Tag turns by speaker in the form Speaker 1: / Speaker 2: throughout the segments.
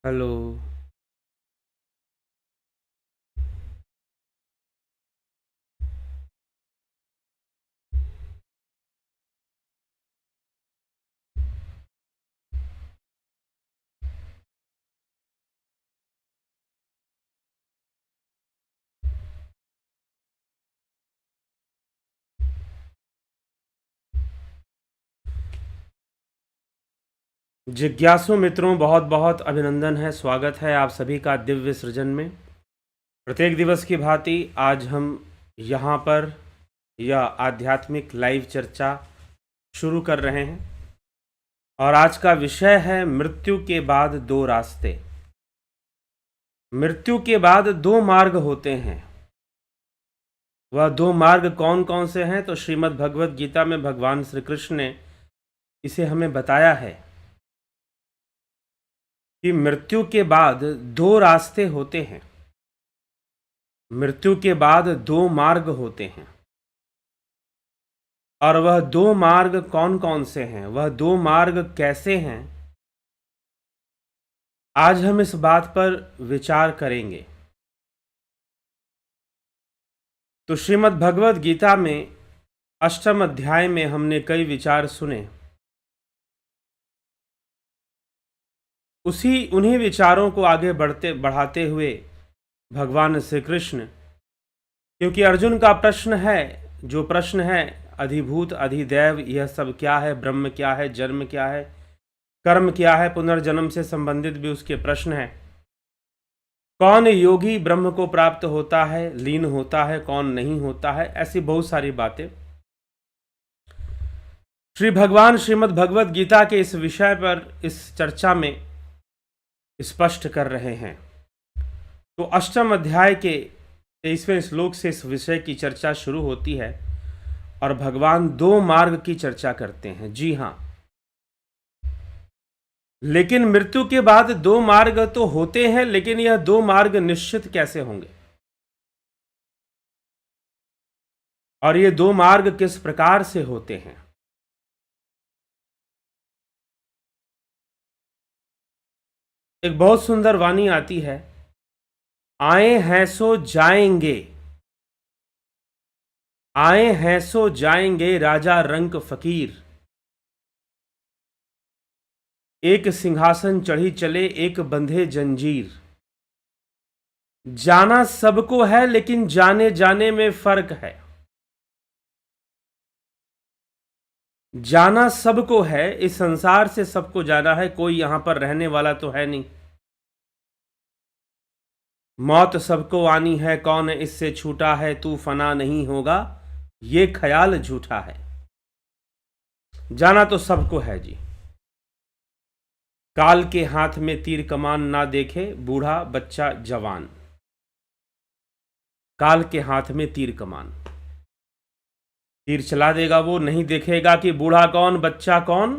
Speaker 1: Hello. जिज्ञासु मित्रों, बहुत बहुत अभिनंदन है, स्वागत है आप सभी का दिव्य सृजन में। प्रत्येक दिवस की भांति आज हम यहाँ पर यह आध्यात्मिक लाइव चर्चा शुरू कर रहे हैं और आज का विषय है मृत्यु के बाद दो रास्ते। मृत्यु के बाद दो मार्ग होते हैं। वह दो मार्ग कौन कौन से हैं? तो श्रीमद् भगवत गीता में भगवान श्री कृष्ण ने इसे हमें बताया है कि मृत्यु के बाद दो रास्ते होते हैं, मृत्यु के बाद दो मार्ग होते हैं। और वह दो मार्ग कौन कौन से हैं, वह दो मार्ग कैसे हैं, आज हम इस बात पर विचार करेंगे। तो श्रीमद् भगवत गीता में अष्टम अध्याय में हमने कई विचार सुने। उन्हीं विचारों को आगे बढ़ाते हुए भगवान श्री कृष्ण, क्योंकि अर्जुन का प्रश्न है, जो प्रश्न है अधिभूत अधिदैव यह सब क्या है, ब्रह्म क्या है, जन्म क्या है, कर्म क्या है, पुनर्जन्म से संबंधित भी उसके प्रश्न हैं। कौन योगी ब्रह्म को प्राप्त होता है, लीन होता है, कौन नहीं होता है, ऐसी बहुत सारी बातें श्री भगवान श्रीमद् भगवत गीता के इस विषय पर इस चर्चा में स्पष्ट कर रहे हैं। तो अष्टम अध्याय के 23वें श्लोक से इस विषय की चर्चा शुरू होती है और भगवान दो मार्ग की चर्चा करते हैं। जी हाँ, लेकिन मृत्यु के बाद दो मार्ग तो होते हैं, लेकिन यह दो मार्ग निश्चित कैसे होंगे और ये दो मार्ग किस प्रकार से होते हैं? एक बहुत सुंदर वाणी आती है, आए हैं सो जाएंगे, आए हैं सो जाएंगे राजा रंक फकीर। एक सिंहासन चढ़ी चले, एक बंधे जंजीर। जाना सबको है, लेकिन जाने जाने में फर्क है। जाना सबको है, इस संसार से सबको जाना है, कोई यहां पर रहने वाला तो है नहीं। मौत सबको आनी है, कौन इससे छूटा है, तू फना नहीं होगा, ये ख्याल झूठा है। जाना तो सबको है जी। काल के हाथ में तीर कमान ना देखे, बूढ़ा बच्चा जवान। काल के हाथ में तीर कमान, तीर चला देगा वो, नहीं देखेगा कि बूढ़ा कौन, बच्चा कौन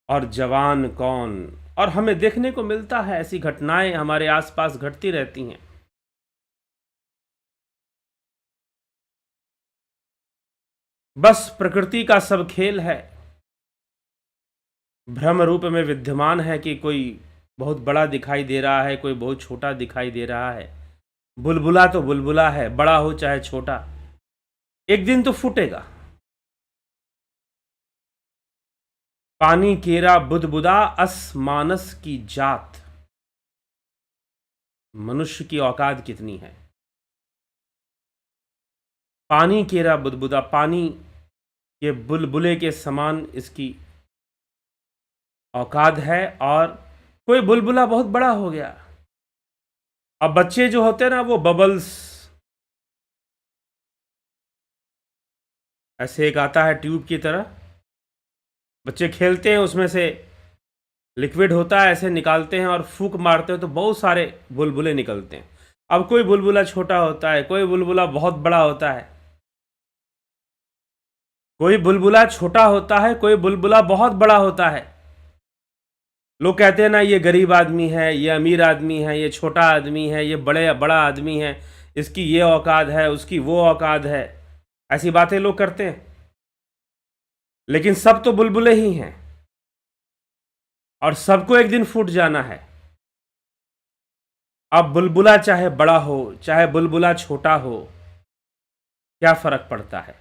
Speaker 1: और जवान कौन। और हमें देखने को मिलता है, ऐसी घटनाएं हमारे आसपास घटती रहती हैं। बस प्रकृति का सब खेल है, भ्रम रूप में विद्यमान है कि कोई बहुत बड़ा दिखाई दे रहा है, कोई बहुत छोटा दिखाई दे रहा है। बुलबुला तो बुलबुला है, बड़ा हो चाहे छोटा, एक दिन तो फूटेगा। पानी केरा बुदबुदा, अस मानस की जात। मनुष्य की औकात कितनी है? पानी केरा बुदबुदा, पानी के बुलबुले के समान इसकी औकात है, और कोई बुलबुला बहुत बड़ा हो गया। अब बच्चे जो होते हैं ना, वो बबल्स, ऐसे एक आता है ट्यूब की तरह, बच्चे खेलते हैं, उसमें से लिक्विड होता है, ऐसे निकालते हैं और फूंक मारते हैं तो बहुत सारे बुलबुले निकलते हैं। अब कोई बुलबुला छोटा होता है, कोई बुलबुला बहुत बड़ा होता है, कोई बुलबुला छोटा होता है, कोई बुलबुला बहुत बड़ा होता है। लोग कहते हैं ना, ये गरीब आदमी है, ये अमीर आदमी है, ये छोटा आदमी है, ये बड़ा आदमी है, इसकी ये औकात है, उसकी वो औकात है, ऐसी बातें लोग करते हैं। लेकिन सब तो बुलबुले ही हैं। और सबको एक दिन फूट जाना है। अब बुलबुला चाहे बड़ा हो चाहे बुलबुला छोटा हो, क्या फर्क पड़ता है?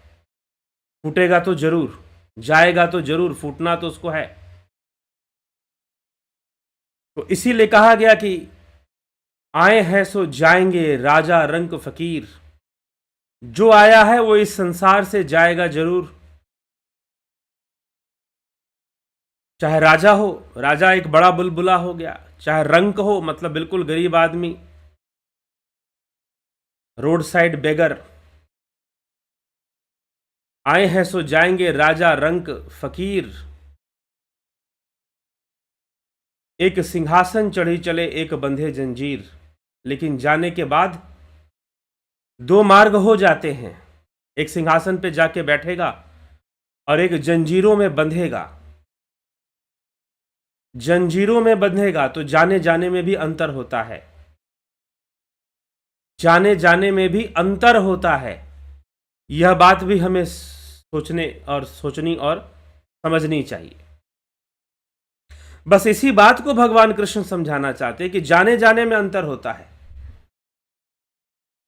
Speaker 1: फूटेगा तो जरूर, जाएगा तो जरूर, फूटना तो उसको है। तो इसीलिए कहा गया कि आए हैं सो जाएंगे राजा रंक फकीर। जो आया है वो इस संसार से जाएगा जरूर। चाहे राजा हो, राजा एक बड़ा बुलबुला हो गया, चाहे रंक हो मतलब बिल्कुल गरीब आदमी, रोड साइड बेगर। आए हैं सो जाएंगे राजा रंक फकीर। एक सिंहासन चढ़ी चले एक बंधे जंजीर। लेकिन जाने के बाद दो मार्ग हो जाते हैं। एक सिंहासन पे जाके बैठेगा और एक जंजीरों में बंधेगा। जंजीरों में बंधेगा तो जाने जाने में भी अंतर होता है। जाने जाने में भी अंतर होता है। यह बात भी हमें सोचनी और समझनी चाहिए। बस इसी बात को भगवान कृष्ण समझाना चाहते हैं कि जाने जाने में अंतर होता है।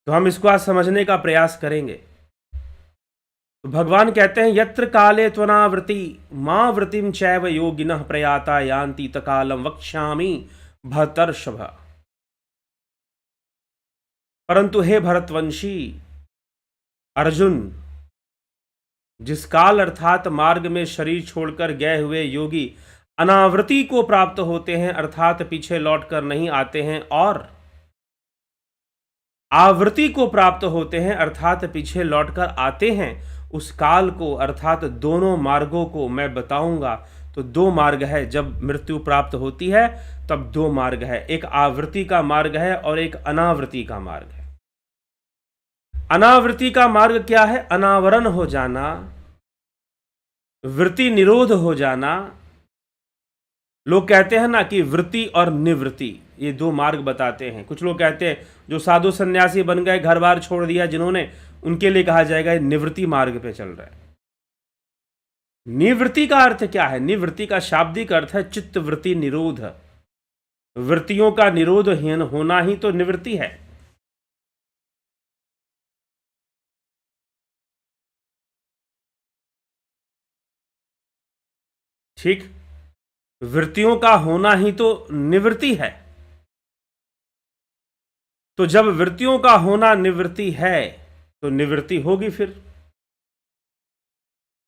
Speaker 1: तो हम इसको आज समझने का प्रयास करेंगे। तो भगवान कहते हैं यत्र काले त्वनावृति मां वृतिम चैव योगिनः प्रयाता यान्ति तकालम वक्ष्यामि भरतर्षभ। परंतु हे भरतवंशी अर्जुन, जिस काल अर्थात मार्ग में शरीर छोड़कर गए हुए योगी अनावृति को प्राप्त होते हैं, अर्थात पीछे लौटकर नहीं आते हैं, और आवृत्ति को प्राप्त होते हैं अर्थात पीछे लौटकर आते हैं, उस काल को अर्थात दोनों मार्गों को मैं बताऊंगा। तो दो मार्ग है, जब मृत्यु प्राप्त होती है तब दो मार्ग है, एक आवृत्ति का मार्ग है और एक अनावृत्ति का मार्ग है। अनावृत्ति का मार्ग क्या है? अनावरण हो जाना, वृत्ति निरोध हो जाना। लोग कहते हैं ना कि वृत्ति और निवृत्ति, ये दो मार्ग बताते हैं। कुछ लोग कहते हैं जो साधु सन्यासी बन गए, घर बार छोड़ दिया जिन्होंने, उनके लिए कहा जाएगा ये निवृत्ति मार्ग पे चल रहा है। निवृत्ति का अर्थ क्या है? निवृत्ति का शाब्दिक अर्थ है चित्त वृत्ति निरोध। वृत्तियों का निरोध होना ही तो निवृत्ति है। ठीक, वृत्तियों का होना ही तो निवृत्ति है। तो जब वृत्तियों का होना निवृत्ति है तो निवृत्ति होगी। फिर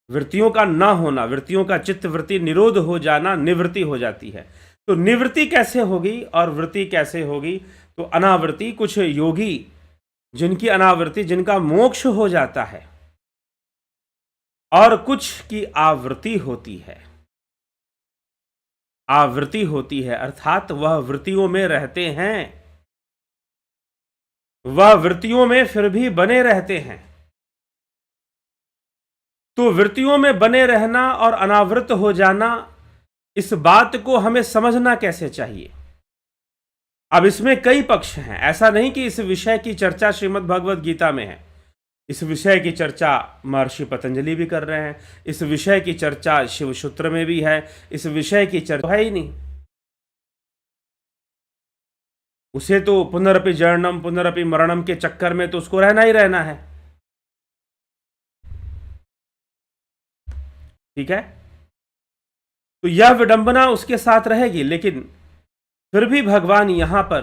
Speaker 1: वृत्तियों का ना होना, वृत्तियों का चित्त वृत्ति निरोध हो जाना निवृत्ति हो जाती है। तो निवृत्ति कैसे होगी और वृत्ति कैसे होगी? तो अनावृत्ति, कुछ योगी जिनकी अनावृत्ति, जिनका मोक्ष हो जाता है, और कुछ की आवृत्ति होती है। आवृत्ति होती है अर्थात वह वृत्तियों में रहते हैं, वह वृत्तियों में फिर भी बने रहते हैं। तो वृत्तियों में बने रहना और अनावृत हो जाना, इस बात को हमें समझना कैसे चाहिए? अब इसमें कई पक्ष हैं। ऐसा नहीं कि इस विषय की चर्चा श्रीमद् भगवद गीता में है। इस विषय की चर्चा महर्षि पतंजलि भी कर रहे हैं, इस विषय की चर्चा शिव सूत्र में भी है, इस विषय की चर्चा है ही नहीं। उसे तो पुनरपि जरणम पुनरपि मरणम के चक्कर में तो उसको रहना ही रहना है। ठीक है, तो यह विडंबना उसके साथ रहेगी। लेकिन फिर भी भगवान यहां पर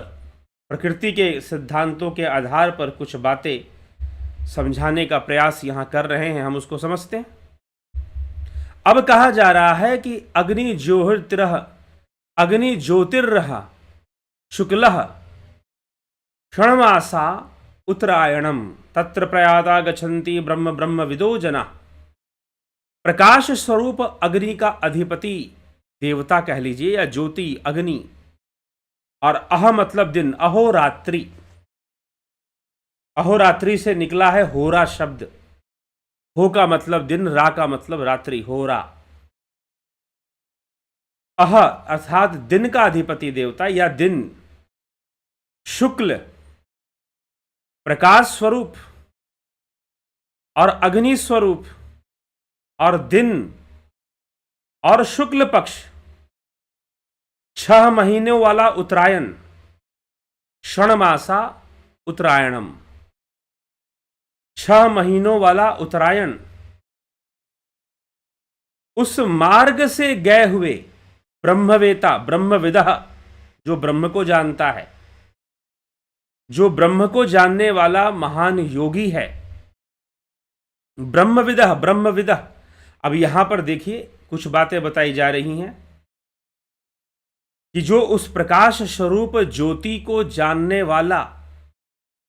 Speaker 1: प्रकृति के सिद्धांतों के आधार पर कुछ बातें समझाने का प्रयास यहां कर रहे हैं, हम उसको समझते हैं। अब कहा जा रहा है कि अग्नि ज्योतिर्रह शुक्लः क्षणमासा उत्तरायणम तत्र प्रयाता गच्छन्ति ब्रह्म ब्रह्म विदो जना। प्रकाश स्वरूप अग्नि का अधिपति देवता कह लीजिए या ज्योति अग्नि, और अह मतलब दिन, अहोरात्रि, अहोरात्रि से निकला है होरा शब्द। हो का मतलब दिन, रा का मतलब रात्रि, होरा। अह अर्थात दिन का अधिपति देवता या दिन, शुक्ल प्रकाश स्वरूप और अग्नि स्वरूप, और दिन और शुक्ल पक्ष 6 महीनों वाला उत्तरायण, षणमासा उत्तरायणम। 6 महीनों वाला उत्तरायण, उस मार्ग से गए हुए ब्रह्मवेता, ब्रह्मविदः, जो ब्रह्म को जानता है, जो ब्रह्म को जानने वाला महान योगी है, ब्रह्मविदः, ब्रह्मविदः। अब यहां पर देखिए कुछ बातें बताई जा रही हैं कि जो उस प्रकाश स्वरूप ज्योति को जानने वाला,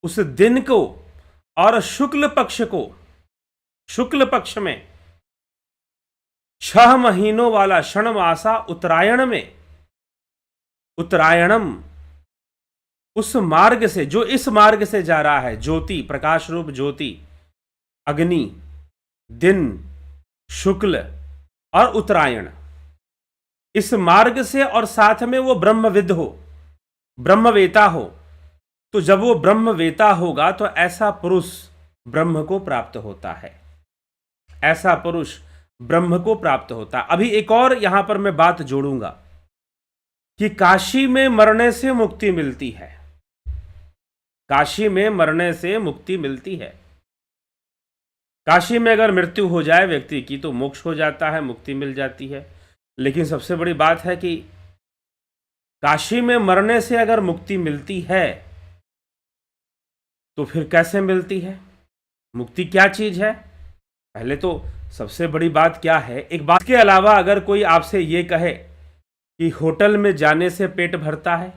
Speaker 1: उस दिन को और शुक्ल पक्ष को, शुक्ल पक्ष में 6 महीनों वाला षणमासा उत्तरायण में, उत्तरायणम, उस मार्ग से, जो इस मार्ग से जा रहा है, ज्योति, प्रकाश रूप ज्योति, अग्नि, दिन, शुक्ल और उत्तरायण, इस मार्ग से, और साथ में वो ब्रह्मविद हो, ब्रह्मवेता हो, तो जब वो ब्रह्मवेता होगा तो ऐसा पुरुष ब्रह्म को प्राप्त होता है, ऐसा पुरुष ब्रह्म को प्राप्त होता है। अभी एक और यहां पर मैं बात जोड़ूंगा कि काशी में मरने से मुक्ति मिलती है, काशी में मरने से मुक्ति मिलती है। काशी में अगर मृत्यु हो जाए व्यक्ति की तो मोक्ष हो जाता है, मुक्ति मिल जाती है। लेकिन सबसे बड़ी बात है कि काशी में मरने से अगर मुक्ति मिलती है तो फिर कैसे मिलती है, मुक्ति क्या चीज है? पहले तो सबसे बड़ी बात क्या है, एक बात के अलावा अगर कोई आपसे ये कहे कि होटल में जाने से पेट भरता है,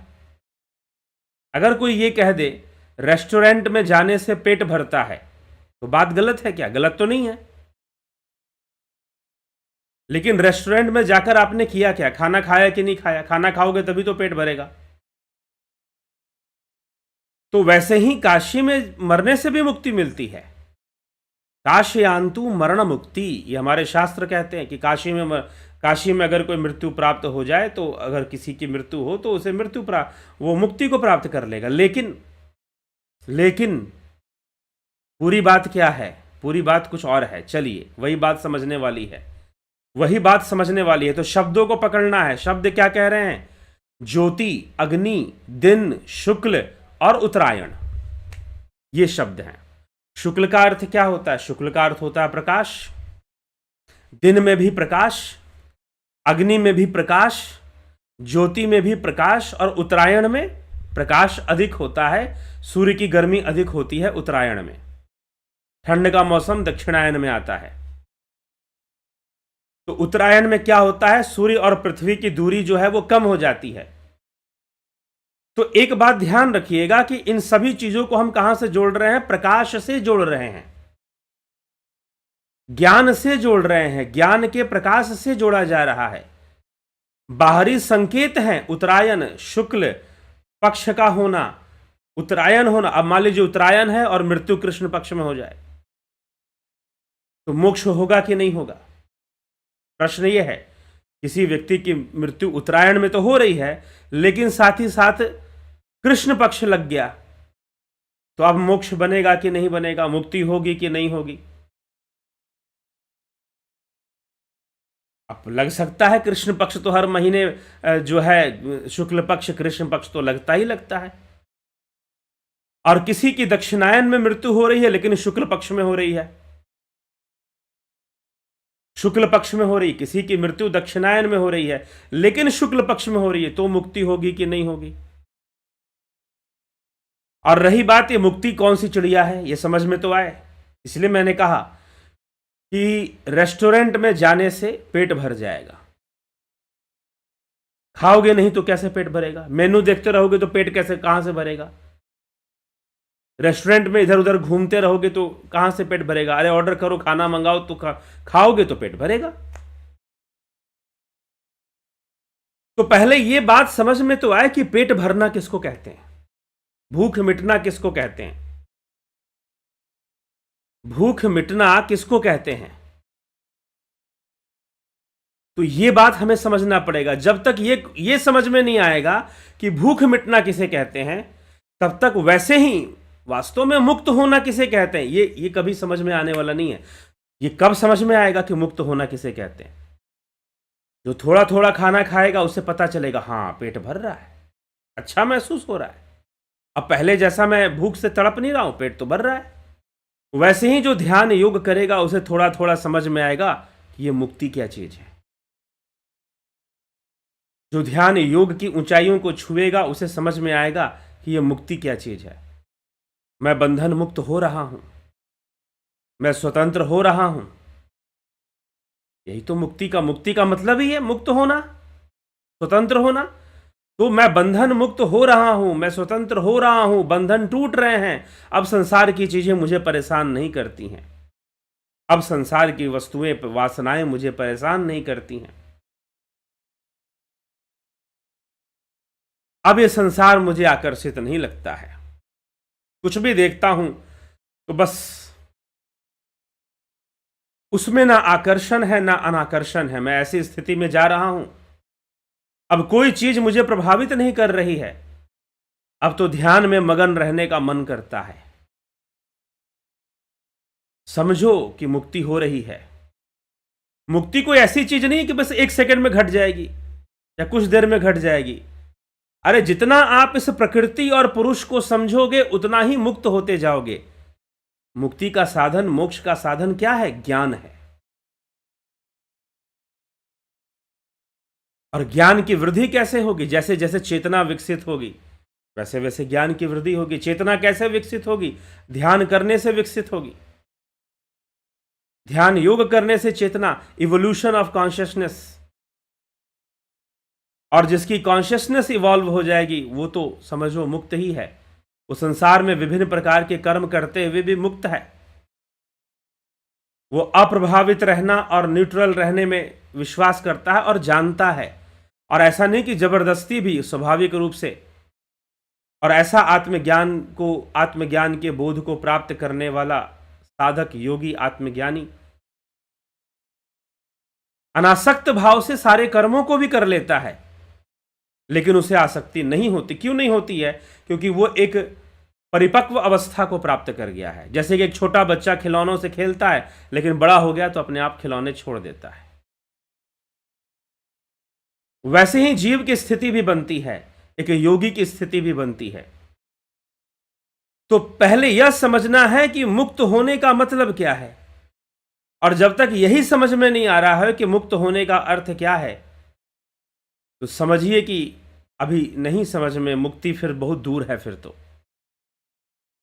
Speaker 1: अगर कोई ये कह दे रेस्टोरेंट में जाने से पेट भरता है, तो बात गलत है क्या? गलत तो नहीं है। लेकिन रेस्टोरेंट में जाकर आपने किया क्या? खाना खाया कि नहीं खाया? खाना खाओगे तभी तो पेट भरेगा। तो वैसे ही काशी में मरने से भी मुक्ति मिलती है। काशयान्तु मरण मुक्ति, ये हमारे शास्त्र कहते हैं कि काशी में अगर कोई मृत्यु प्राप्त हो जाए, तो अगर किसी की मृत्यु हो तो उसे वो मुक्ति को प्राप्त कर लेगा। लेकिन पूरी बात क्या है? पूरी बात कुछ और है। चलिए वही बात समझने वाली है, वही बात समझने वाली है। तो शब्दों को पकड़ना है। शब्द क्या कह रहे हैं? ज्योति, अग्नि, दिन, शुक्ल और उत्तरायण, ये शब्द हैं। शुक्ल का अर्थ क्या होता है? शुक्ल का अर्थ होता है प्रकाश। दिन में भी प्रकाश, अग्नि में भी प्रकाश, ज्योति में भी प्रकाश, और उत्तरायण में प्रकाश अधिक होता है। सूर्य की गर्मी अधिक होती है उत्तरायण में। ठंड का मौसम दक्षिणायन में आता है। तो उत्तरायण में क्या होता है? सूर्य और पृथ्वी की दूरी जो है वो कम हो जाती है। तो एक बात ध्यान रखिएगा कि इन सभी चीजों को हम कहां से जोड़ रहे हैं? प्रकाश से जोड़ रहे हैं, ज्ञान से जोड़ रहे हैं, ज्ञान के प्रकाश से जोड़ा जा रहा है। बाहरी संकेत हैं उत्तरायण, शुक्ल पक्ष का होना, उत्तरायण होना। अब मान लीजिए उत्तरायण है और मृत्यु कृष्ण पक्ष में हो जाए तो मोक्ष होगा कि नहीं होगा? प्रश्न यह है। किसी व्यक्ति की मृत्यु उत्तरायण में तो हो रही है, लेकिन साथ ही साथ कृष्ण पक्ष लग गया, तो अब मोक्ष बनेगा कि नहीं बनेगा? मुक्ति होगी कि नहीं होगी? अब लग सकता है कृष्ण पक्ष तो हर महीने जो है, शुक्ल पक्ष कृष्ण पक्ष तो लगता ही लगता है। और किसी की दक्षिणायन में मृत्यु हो रही है लेकिन शुक्ल पक्ष में हो रही है, शुक्ल पक्ष में हो रही, किसी की मृत्यु दक्षिणायन में हो रही है लेकिन शुक्ल पक्ष में हो रही है, तो मुक्ति होगी कि नहीं होगी? और रही बात ये मुक्ति कौन सी चिड़िया है, ये समझ में तो आए। इसलिए मैंने कहा कि रेस्टोरेंट में जाने से पेट भर जाएगा, खाओगे नहीं तो कैसे पेट भरेगा? मेनू देखते रहोगे तो पेट कैसे, कहां से भरेगा? रेस्टोरेंट में इधर उधर घूमते रहोगे तो कहां से पेट भरेगा? अरे ऑर्डर करो, खाना मंगाओ तो खाओगे तो पेट भरेगा। तो पहले ये बात समझ में तो आए कि पेट भरना किसको कहते हैं, भूख मिटना किसको कहते हैं, भूख मिटना किसको कहते हैं। तो ये बात हमें समझना पड़ेगा। जब तक ये समझ में नहीं आएगा कि भूख मिटना किसे कहते हैं, तब तक वैसे ही वास्तव में मुक्त होना किसे कहते हैं, ये कभी समझ में आने वाला नहीं है। ये कब समझ में आएगा कि मुक्त होना किसे कहते हैं? जो थोड़ा थोड़ा खाना खाएगा उसे पता चलेगा हाँ पेट भर रहा है, अच्छा महसूस हो रहा है, अब पहले जैसा मैं भूख से तड़प नहीं रहा हूं, पेट तो भर रहा है। वैसे ही जो ध्यान योग करेगा उसे थोड़ा थोड़ा समझ में आएगा कि ये मुक्ति क्या चीज है। जो ध्यान योग की ऊंचाइयों को छुएगा उसे समझ में आएगा कि ये मुक्ति क्या चीज है। मैं बंधन मुक्त हो रहा हूं, मैं स्वतंत्र हो रहा हूं। यही तो मुक्ति का मतलब ही है, मुक्त होना, स्वतंत्र होना। तो मैं बंधन मुक्त हो रहा हूं, मैं स्वतंत्र हो रहा हूं, बंधन टूट रहे हैं। अब संसार की चीजें मुझे परेशान नहीं करती हैं, अब संसार की वस्तुएं वासनाएं मुझे परेशान नहीं करती हैं। अब ये संसार मुझे आकर्षित नहीं लगता है। कुछ भी देखता हूं तो बस उसमें ना आकर्षण है ना अनाकर्षण है। मैं ऐसी स्थिति में जा रहा हूं, अब कोई चीज मुझे प्रभावित नहीं कर रही है। अब तो ध्यान में मगन रहने का मन करता है। समझो कि मुक्ति हो रही है। मुक्ति कोई ऐसी चीज नहीं कि बस एक सेकंड में घट जाएगी या कुछ देर में घट जाएगी। अरे जितना आप इस प्रकृति और पुरुष को समझोगे उतना ही मुक्त होते जाओगे। मुक्ति का साधन, मोक्ष का साधन क्या है? ज्ञान है। और ज्ञान की वृद्धि कैसे होगी? जैसे जैसे चेतना विकसित होगी वैसे वैसे ज्ञान की वृद्धि होगी। चेतना कैसे विकसित होगी? ध्यान करने से विकसित होगी। ध्यान योग करने से चेतना, इवोल्यूशन ऑफ कॉन्शियसनेस। और जिसकी कॉन्शियसनेस इवॉल्व हो जाएगी वो तो समझो मुक्त ही है। वो संसार में विभिन्न प्रकार के कर्म करते हुए भी मुक्त है। वो अप्रभावित रहना और न्यूट्रल रहने में विश्वास करता है और जानता है। और ऐसा नहीं कि जबरदस्ती भी, स्वाभाविक रूप से। और ऐसा आत्मज्ञान के बोध को प्राप्त करने वाला साधक, योगी, आत्मज्ञानी अनासक्त भाव से सारे कर्मों को भी कर लेता है, लेकिन उसे आसक्ति नहीं होती। क्यों नहीं होती है? क्योंकि वो एक परिपक्व अवस्था को प्राप्त कर गया है। जैसे कि एक छोटा बच्चा खिलौनों से खेलता है, लेकिन बड़ा हो गया तो अपने आप खिलौने छोड़ देता है। वैसे ही जीव की स्थिति भी बनती है, एक योगी की स्थिति भी बनती है। तो पहले यह समझना है कि मुक्त होने का मतलब क्या है। और जब तक यही समझ में नहीं आ रहा है कि मुक्त होने का अर्थ क्या है, तो समझिए कि अभी नहीं समझ में। मुक्ति फिर बहुत दूर है। फिर तो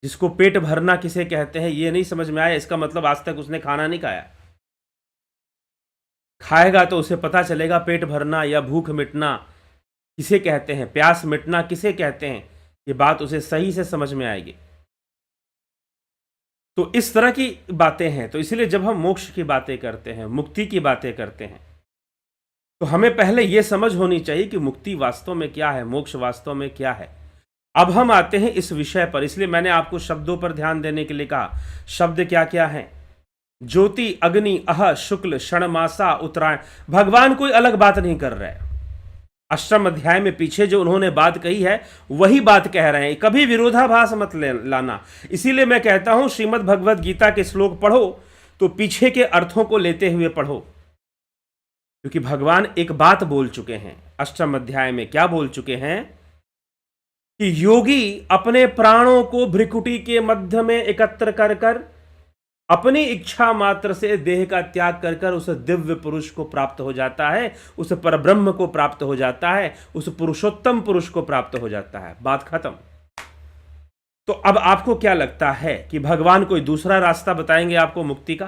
Speaker 1: जिसको पेट भरना किसे कहते हैं ये नहीं समझ में आया, इसका मतलब आज तक उसने खाना नहीं खाया। खाएगा तो उसे पता चलेगा पेट भरना या भूख मिटना किसे कहते हैं, प्यास मिटना किसे कहते हैं। ये बात उसे सही से समझ में आएगी। तो इस तरह की बातें हैं। तो इसलिए जब हम मोक्ष की बातें करते हैं, मुक्ति की बातें करते हैं, तो हमें पहले यह समझ होनी चाहिए कि मुक्ति वास्तव में क्या है, मोक्ष वास्तव में क्या है। अब हम आते हैं इस विषय पर। इसलिए मैंने आपको शब्दों पर ध्यान देने के लिए कहा। शब्द क्या क्या हैं? ज्योति, अग्नि, अह, शुक्ल, षणमासा, उत्तरायण। भगवान कोई अलग बात नहीं कर रहे हैं। अष्टम अध्याय में पीछे जो उन्होंने बात कही है वही बात कह रहे हैं। कभी विरोधाभास मत लाना। इसीलिए मैं कहता हूं श्रीमद् भगवद गीता के श्लोक पढ़ो तो पीछे के अर्थों को लेते हुए पढ़ो, क्योंकि भगवान एक बात बोल चुके हैं अष्टम अध्याय में। क्या बोल चुके हैं? कि योगी अपने प्राणों को भ्रिकुटी के मध्य में एकत्र कर कर अपनी इच्छा मात्र से देह का त्याग कर कर उस दिव्य पुरुष को प्राप्त हो जाता है, उस परब्रह्म को प्राप्त हो जाता है, उस पुरुषोत्तम पुरुष को प्राप्त हो जाता है। बात खत्म। तो अब आपको क्या लगता है कि भगवान कोई दूसरा रास्ता बताएंगे आपको मुक्ति का?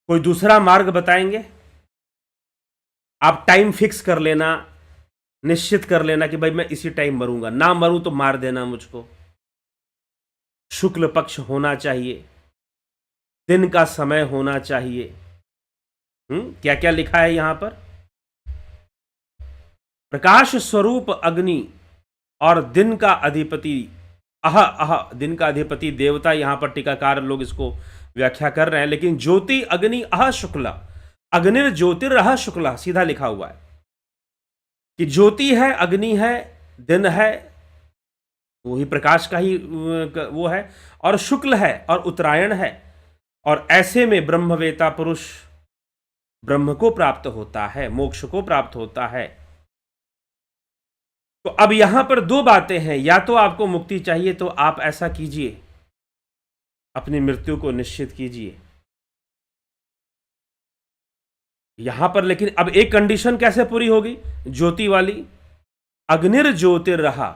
Speaker 1: कोई दूसरा मार्ग बताएंगे? आप टाइम फिक्स कर लेना, निश्चित कर लेना कि भाई मैं इसी टाइम मरूंगा, ना मरूं तो मार देना मुझको। शुक्ल पक्ष होना चाहिए, दिन का समय होना चाहिए। क्या क्या लिखा है यहां पर? प्रकाश स्वरूप अग्नि और दिन का अधिपति दिन का अधिपति देवता। यहां पर टीकाकार लोग इसको व्याख्या कर रहे हैं, लेकिन ज्योति अग्नि अह शुक्ला, अग्निर ज्योतिरह शुक्ला सीधा लिखा हुआ है कि ज्योति है, अग्नि है, दिन है, वही प्रकाश का ही वो है, और शुक्ल है और उत्तरायण है। और ऐसे में ब्रह्मवेता पुरुष ब्रह्म को प्राप्त होता है, मोक्ष को प्राप्त होता है। तो अब यहां पर दो बातें हैं, या तो आपको मुक्ति चाहिए तो आप ऐसा कीजिए, अपनी मृत्यु को निश्चित कीजिए। यहां पर लेकिन अब एक कंडीशन कैसे पूरी होगी, ज्योति वाली, अग्निर्ज्योतिर्रहा,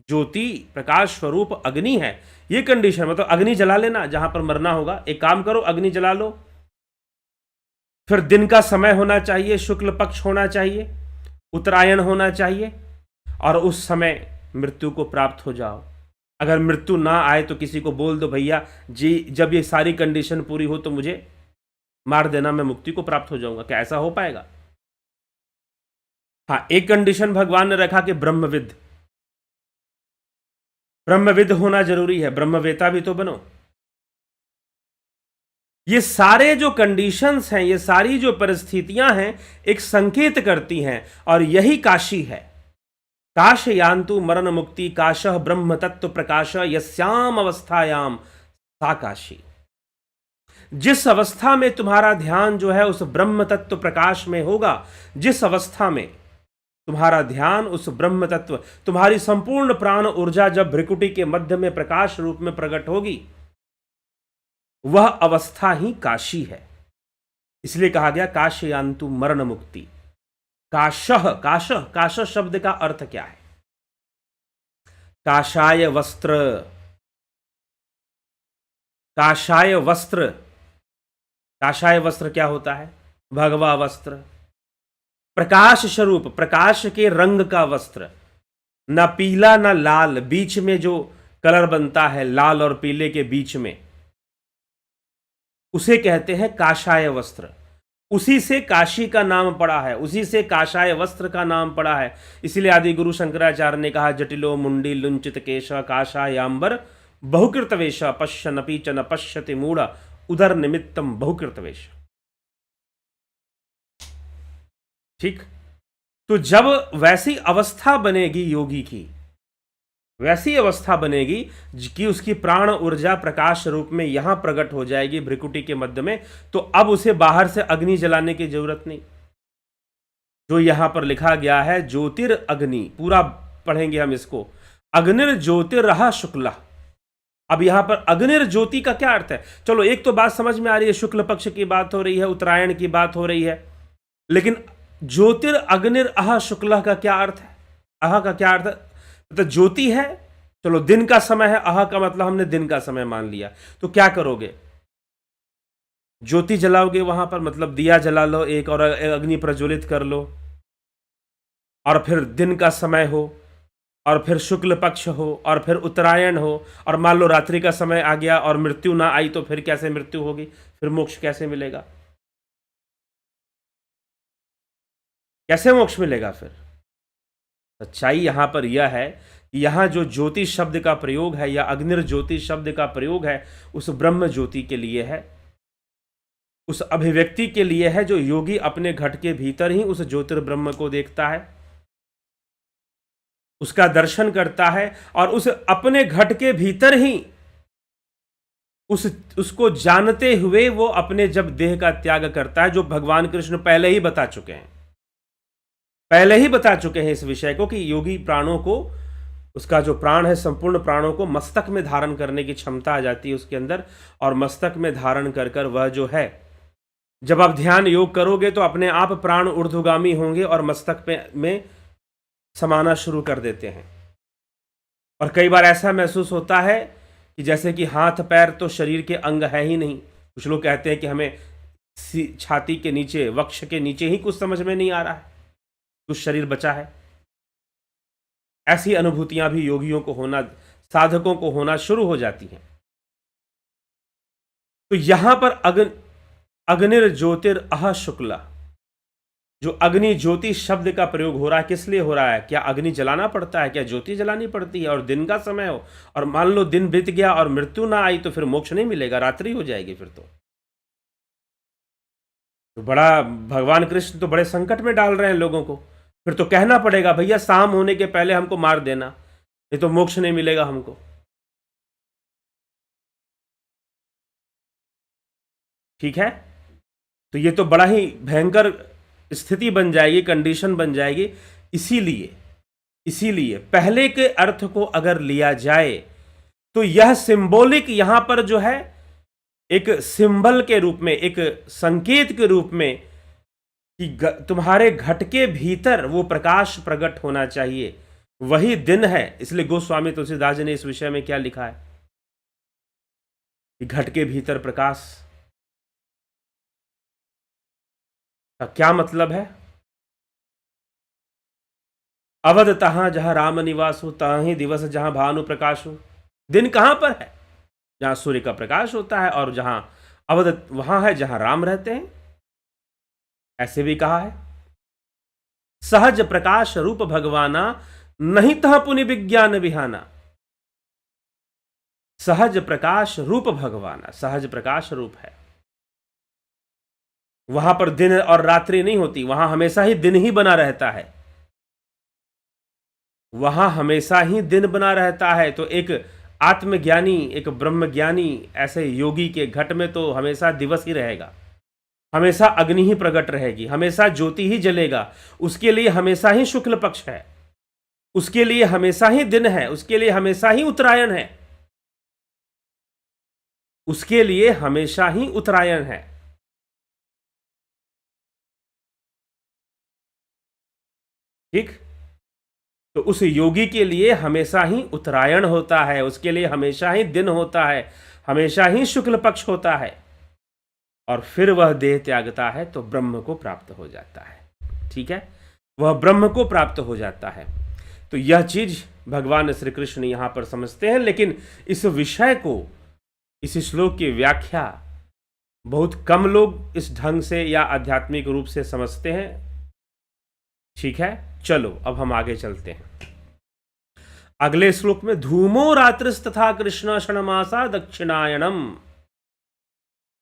Speaker 1: ज्योति प्रकाश स्वरूप अग्नि है, ये कंडीशन, मतलब अग्नि जला लेना जहां पर मरना होगा। एक काम करो, अग्नि जला लो, फिर दिन का समय होना चाहिए, शुक्ल पक्ष होना चाहिए, उत्तरायण होना चाहिए, और उस समय मृत्यु को प्राप्त हो जाओ। अगर मृत्यु ना आए तो किसी को बोल दो, भैया जी जब ये सारी कंडीशन पूरी हो तो मुझे मार देना, मैं मुक्ति को प्राप्त हो जाऊंगा। क्या ऐसा हो पाएगा? हाँ, एक कंडीशन भगवान ने रखा कि ब्रह्मविद, ब्रह्मविद होना जरूरी है, ब्रह्मवेता भी तो बनो। ये सारे जो कंडीशंस हैं, ये सारी जो परिस्थितियां हैं, एक संकेत करती हैं, और यही काशी है। काश यान्तु मरण मुक्ति काशः ब्रह्म तत्व प्रकाश यस्याम अवस्थायाम सा काशी। जिस अवस्था में तुम्हारा ध्यान जो है उस ब्रह्म तत्व प्रकाश में होगा, जिस अवस्था में तुम्हारा ध्यान उस ब्रह्म तत्व, तुम्हारी संपूर्ण प्राण ऊर्जा जब भ्रिकुटी के मध्य में प्रकाश रूप में प्रकट होगी, वह अवस्था ही काशी है। इसलिए कहा गया काशयान्तु मरण मुक्ति। काशः, काशः, काशः शब्द का अर्थ क्या है? काशाय वस्त्र, काशाय वस्त्र, काशाय वस्त्र क्या होता है? भगवा वस्त्र, प्रकाश स्वरूप, प्रकाश के रंग का वस्त्र, ना पीला ना लाल, बीच में जो कलर बनता है लाल और पीले के बीच में, उसे कहते हैं काशाय वस्त्र। उसी से काशी का नाम पड़ा है, उसी से काशाय वस्त्र का नाम पड़ा है। इसीलिए आदि गुरु शंकराचार्य ने कहा, जटिलो मुंडी लुंचित केश काशायांबर बहुकृत वेश पश्यनपि च न पश्यति मूढ़ उदर निमित्तम बहुकृत वेश। ठीक, तो जब वैसी अवस्था बनेगी योगी की, वैसी अवस्था बनेगी कि उसकी प्राण ऊर्जा प्रकाश रूप में यहां प्रकट हो जाएगी भ्रिकुटी के मध्य में, तो अब उसे बाहर से अग्नि जलाने की जरूरत नहीं। जो यहां पर लिखा गया है ज्योतिर अग्नि, पूरा पढ़ेंगे हम इसको, अग्निर ज्योतिर्रहा शुक्ला। अब यहां पर अग्निर ज्योति का क्या अर्थ है? चलो एक तो बात समझ में आ रही है, शुक्ल पक्ष की बात हो रही है, उत्तरायण की बात हो रही है, लेकिन ज्योतिर अग्निर अह शुक्ला का क्या अर्थ है? अह का क्या अर्थ है? तो ज्योति है, चलो दिन का समय है, आह का मतलब हमने दिन का समय मान लिया, तो क्या करोगे? ज्योति जलाओगे वहां पर, मतलब दिया जला लो एक, और अग्नि प्रज्वलित कर लो, और फिर दिन का समय हो, और फिर शुक्ल पक्ष हो, और फिर उत्तरायण हो, और मान लो रात्रि का समय आ गया और मृत्यु ना आई, तो फिर कैसे मृत्यु होगी? फिर मोक्ष कैसे मिलेगा? कैसे मोक्ष मिलेगा फिर? सच्चाई यहां पर यह है कि यहां जो ज्योति शब्द का प्रयोग है, या अग्निर ज्योति शब्द का प्रयोग है, उस ब्रह्म ज्योति के लिए है, उस अभिव्यक्ति के लिए है, जो योगी अपने घट के भीतर ही उस ज्योतिर्ब्रह्म को देखता है, उसका दर्शन करता है, और उस अपने घट के भीतर ही उसको जानते हुए वो अपने जब देह का त्याग करता है, जो भगवान कृष्ण पहले ही बता चुके हैं, पहले ही बता चुके हैं इस विषय को, कि योगी प्राणों को, उसका जो प्राण है, संपूर्ण प्राणों को मस्तक में धारण करने की क्षमता आ जाती है उसके अंदर, और मस्तक में धारण कर कर वह जो है, जब आप ध्यान योग करोगे तो अपने आप प्राण ऊर्ध्वगामी होंगे और मस्तक में समाना शुरू कर देते हैं। और कई बार ऐसा महसूस होता है कि जैसे कि हाथ पैर तो शरीर के अंग है ही नहीं। कुछ लोग कहते हैं कि हमें छाती के नीचे, वक्ष के नीचे ही कुछ समझ में नहीं आ रहा है, कुछ शरीर बचा है। ऐसी अनुभूतियां भी योगियों को होना, साधकों को होना शुरू हो जाती हैं। तो यहां पर अग्निर ज्योतिर अह शुक्ला, जो अग्नि ज्योति शब्द का प्रयोग हो रहा है, किस लिए हो रहा है? क्या अग्नि जलाना पड़ता है? क्या ज्योति जलानी पड़ती है? और दिन का समय हो, और मान लो दिन बीत गया और मृत्यु ना आई, तो फिर मोक्ष नहीं मिलेगा, रात्रि हो जाएगी फिर तो बड़ा भगवान कृष्ण तो बड़े संकट में डाल रहे हैं लोगों को। फिर तो कहना पड़ेगा, भैया शाम होने के पहले हमको मार देना, नहीं तो मोक्ष नहीं मिलेगा हमको। ठीक है, तो ये तो बड़ा ही भयंकर स्थिति बन जाएगी, कंडीशन बन जाएगी। इसीलिए पहले के अर्थ को अगर लिया जाए तो यह सिंबॉलिक यहां पर जो है एक सिंबल के रूप में, एक संकेत के रूप में कि तुम्हारे घट के भीतर वो प्रकाश प्रकट होना चाहिए, वही दिन है। इसलिए गोस्वामी तुलसीदास जी ने इस विषय में क्या लिखा है कि घट के भीतर प्रकाश का क्या मतलब है। अवध तहां जहां राम निवास हो, तहीं दिवस जहां भानु प्रकाश हो। दिन कहां पर है? जहां सूर्य का प्रकाश होता है, और जहां अवध वहां है जहां राम रहते हैं। ऐसे भी कहा है, सहज प्रकाश रूप भगवाना, नहीं तह पुनि विज्ञान विहाना। सहज प्रकाश रूप भगवाना, सहज प्रकाश रूप है। वहां पर दिन और रात्रि नहीं होती, वहां हमेशा ही दिन ही बना रहता है, वहां हमेशा ही दिन बना रहता है। तो एक आत्मज्ञानी, एक ब्रह्मज्ञानी ऐसे योगी के घट में तो हमेशा दिवस ही रहेगा, हमेशा अग्नि ही प्रकट रहेगी, हमेशा ज्योति ही जलेगा। उसके लिए हमेशा ही शुक्ल पक्ष है, उसके लिए हमेशा ही दिन है, उसके लिए हमेशा ही उत्तरायण है, उसके लिए हमेशा ही उत्तरायण है। ठीक, तो उस योगी के लिए हमेशा ही उत्तरायण होता है, उसके लिए हमेशा ही दिन होता है, हमेशा ही शुक्ल पक्ष होता है, और फिर वह देह त्यागता है तो ब्रह्म को प्राप्त हो जाता है। ठीक है, वह ब्रह्म को प्राप्त हो जाता है। तो यह चीज भगवान श्री कृष्ण यहां पर समझते हैं, लेकिन इस विषय को, इस श्लोक की व्याख्या बहुत कम लोग इस ढंग से या आध्यात्मिक रूप से समझते हैं। ठीक है, चलो अब हम आगे चलते हैं। अगले श्लोक में धूमो रात्रिस्तथा कृष्ण क्षणमासा दक्षिणायनम।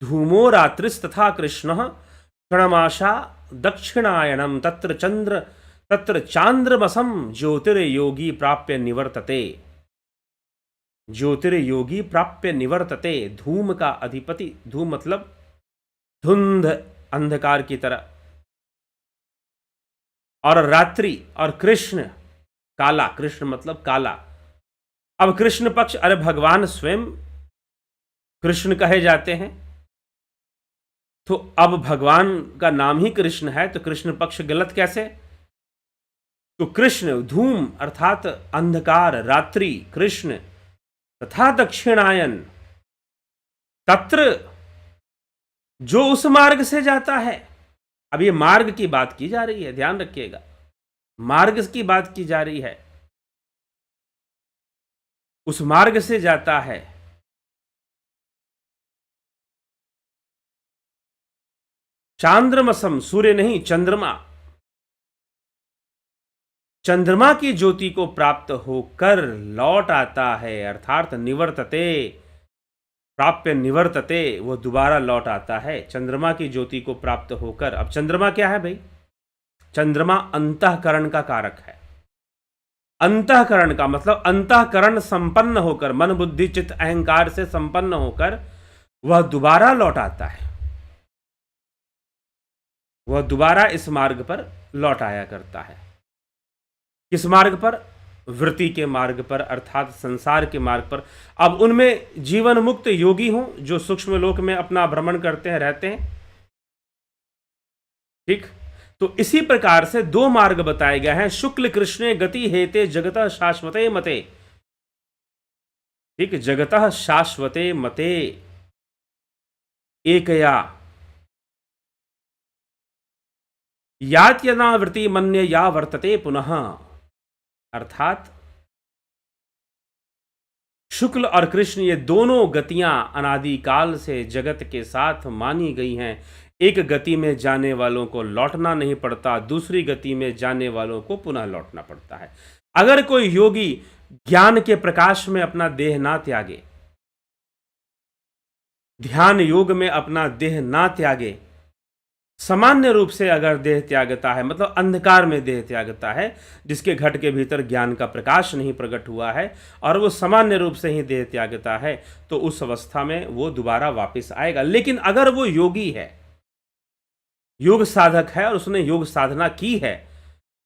Speaker 1: धूमो रात्रिस्तथा कृष्ण क्षणमाशा दक्षिणायनम, तत्र चांद्रमसम ज्योतिर्योगी प्राप्य निवर्तते। ज्योतिर्योगी प्राप्य निवर्तते। धूम का अधिपति, धूम मतलब धुंध, अंधकार की तरह, और रात्रि, और कृष्ण काला, कृष्ण मतलब काला। अब कृष्ण पक्ष, अरे भगवान स्वयं कृष्ण कहे जाते हैं, तो अब भगवान का नाम ही कृष्ण है, तो कृष्ण पक्ष गलत कैसे? तो कृष्ण, धूम अर्थात अंधकार, रात्रि, कृष्ण तथा दक्षिणायन, तत्र जो उस मार्ग से जाता है। अब ये मार्ग की बात की जा रही है, ध्यान रखिएगा, मार्ग की बात की जा रही है। उस मार्ग से जाता है, चांद्रमसम, सूर्य नहीं चंद्रमा, चंद्रमा की ज्योति को प्राप्त होकर लौट आता है, अर्थात निवर्तते, प्राप्य निवर्तते, वो दोबारा लौट आता है चंद्रमा की ज्योति को प्राप्त होकर। अब चंद्रमा क्या है भाई? चंद्रमा अंतःकरण का कारक है। अंतःकरण का मतलब अंतःकरण संपन्न होकर, मन बुद्धि चित्त अहंकार से संपन्न होकर वह दोबारा लौट आता है, वह दोबारा इस मार्ग पर लौट आया करता है। किस मार्ग पर? वृत्ति के मार्ग पर, अर्थात संसार के मार्ग पर। अब उनमें जीवन मुक्त योगी हों जो सूक्ष्म लोक में अपना भ्रमण करते हैं, रहते हैं। ठीक, तो इसी प्रकार से दो मार्ग बताए गए हैं। शुक्ल कृष्णे गति हेते जगतः शाश्वते मते। ठीक, जगतः शाश्वते मते एकया यात्यनावृत्ति मन्य या वर्तते पुनः। अर्थात शुक्ल और कृष्ण ये दोनों गतियां अनादिकाल से जगत के साथ मानी गई हैं। एक गति में जाने वालों को लौटना नहीं पड़ता, दूसरी गति में जाने वालों को पुनः लौटना पड़ता है। अगर कोई योगी ज्ञान के प्रकाश में अपना देह ना त्यागे, ध्यान योग में अपना देह ना त्यागे, सामान्य रूप से अगर देह त्यागता है, मतलब अंधकार में देह त्यागता है, जिसके घट के भीतर ज्ञान का प्रकाश नहीं प्रकट हुआ है, और वो सामान्य रूप से ही देह त्यागता है, तो उस अवस्था में वो दोबारा वापस आएगा। लेकिन अगर वो योगी है, योग साधक है और उसने योग साधना की है,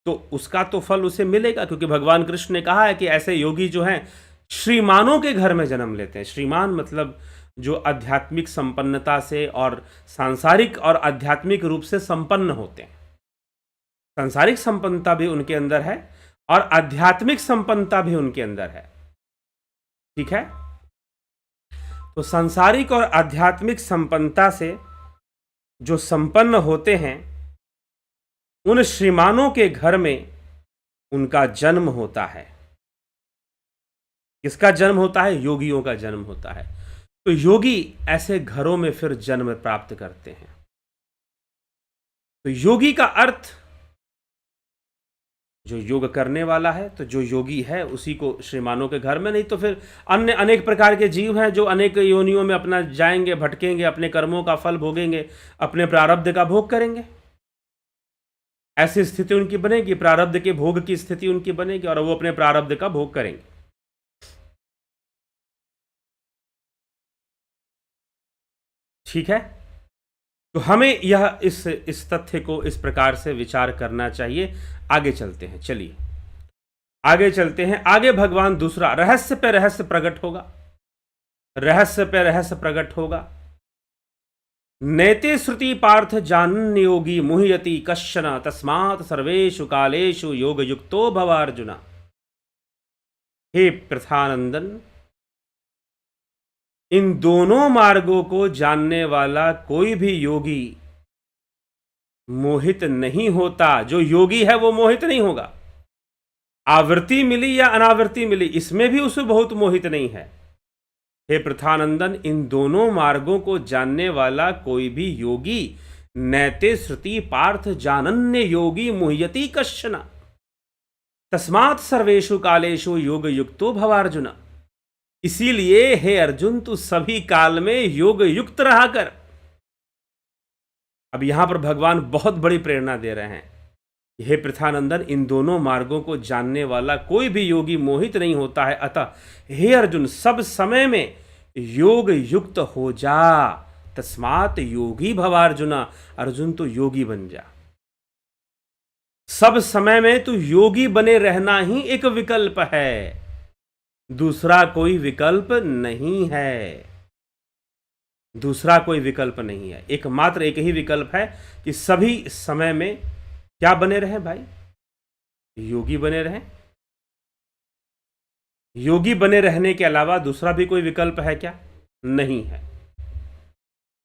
Speaker 1: तो उसका तो फल उसे मिलेगा, क्योंकि भगवान कृष्ण ने कहा है कि ऐसे योगी जो हैं श्रीमानों के घर में जन्म लेते हैं। श्रीमान मतलब जो आध्यात्मिक संपन्नता से और सांसारिक और आध्यात्मिक रूप से संपन्न होते हैं। सांसारिक संपन्नता भी उनके अंदर है और आध्यात्मिक संपन्नता भी उनके अंदर है। ठीक है, तो सांसारिक और आध्यात्मिक संपन्नता से जो संपन्न होते हैं, उन श्रीमानों के घर में उनका जन्म होता है। किसका जन्म होता है? योगियों का जन्म होता है। तो योगी ऐसे घरों में फिर जन्म प्राप्त करते हैं। तो योगी का अर्थ जो योग करने वाला है, तो जो योगी है उसी को श्रीमानों के घर में, नहीं तो फिर अन्य अनेक प्रकार के जीव हैं जो अनेक योनियों में अपना जाएंगे, भटकेंगे, अपने कर्मों का फल भोगेंगे, अपने प्रारब्ध का भोग करेंगे। ऐसी स्थिति उनकी बनेगी, प्रारब्ध के भोग की स्थिति उनकी बनेगी और वो अपने प्रारब्ध का भोग करेंगे। ठीक है, तो हमें यह इस तथ्य को इस प्रकार से विचार करना चाहिए। आगे चलते हैं, चलिए आगे चलते हैं। आगे भगवान दूसरा रहस्य पे रहस्य प्रकट होगा, रहस्य पे रहस्य प्रकट होगा। नैते श्रुति पार्थ जानन्य योगी मुह्यति कश्चन तस्मात् सर्वेषु कालेषु योग युक्तो भव अर्जुन। हे प्रथानंदन, इन दोनों मार्गों को जानने वाला कोई भी योगी मोहित नहीं होता। जो योगी है वो मोहित नहीं होगा। आवृत्ति मिली या अनावृत्ति मिली, इसमें भी उसे बहुत मोहित नहीं है। हे प्रथानंदन, इन दोनों मार्गों को जानने वाला कोई भी योगी नैते श्रुति पार्थ जानन्य योगी मुह्यति कश्चन तस्मात् सर्वेषु कालेषु योग युक्तो भवार्जुन। इसीलिए हे अर्जुन, तू सभी काल में योग युक्त रहा कर। अब यहां पर भगवान बहुत बड़ी प्रेरणा दे रहे हैं। हे प्रथानंदन, इन दोनों मार्गों को जानने वाला कोई भी योगी मोहित नहीं होता है। अतः हे अर्जुन, सब समय में योग युक्त हो जा। तस्मात् योगी भवार्जुन, अर्जुन तो योगी बन जा। सब समय में तू योगी बने रहना ही एक विकल्प है, दूसरा कोई विकल्प नहीं है। दूसरा कोई विकल्प नहीं है, एकमात्र एक ही विकल्प है कि सभी समय में क्या बने रहें भाई? योगी बने रहें। योगी बने रहने के अलावा दूसरा भी कोई विकल्प है क्या? नहीं है।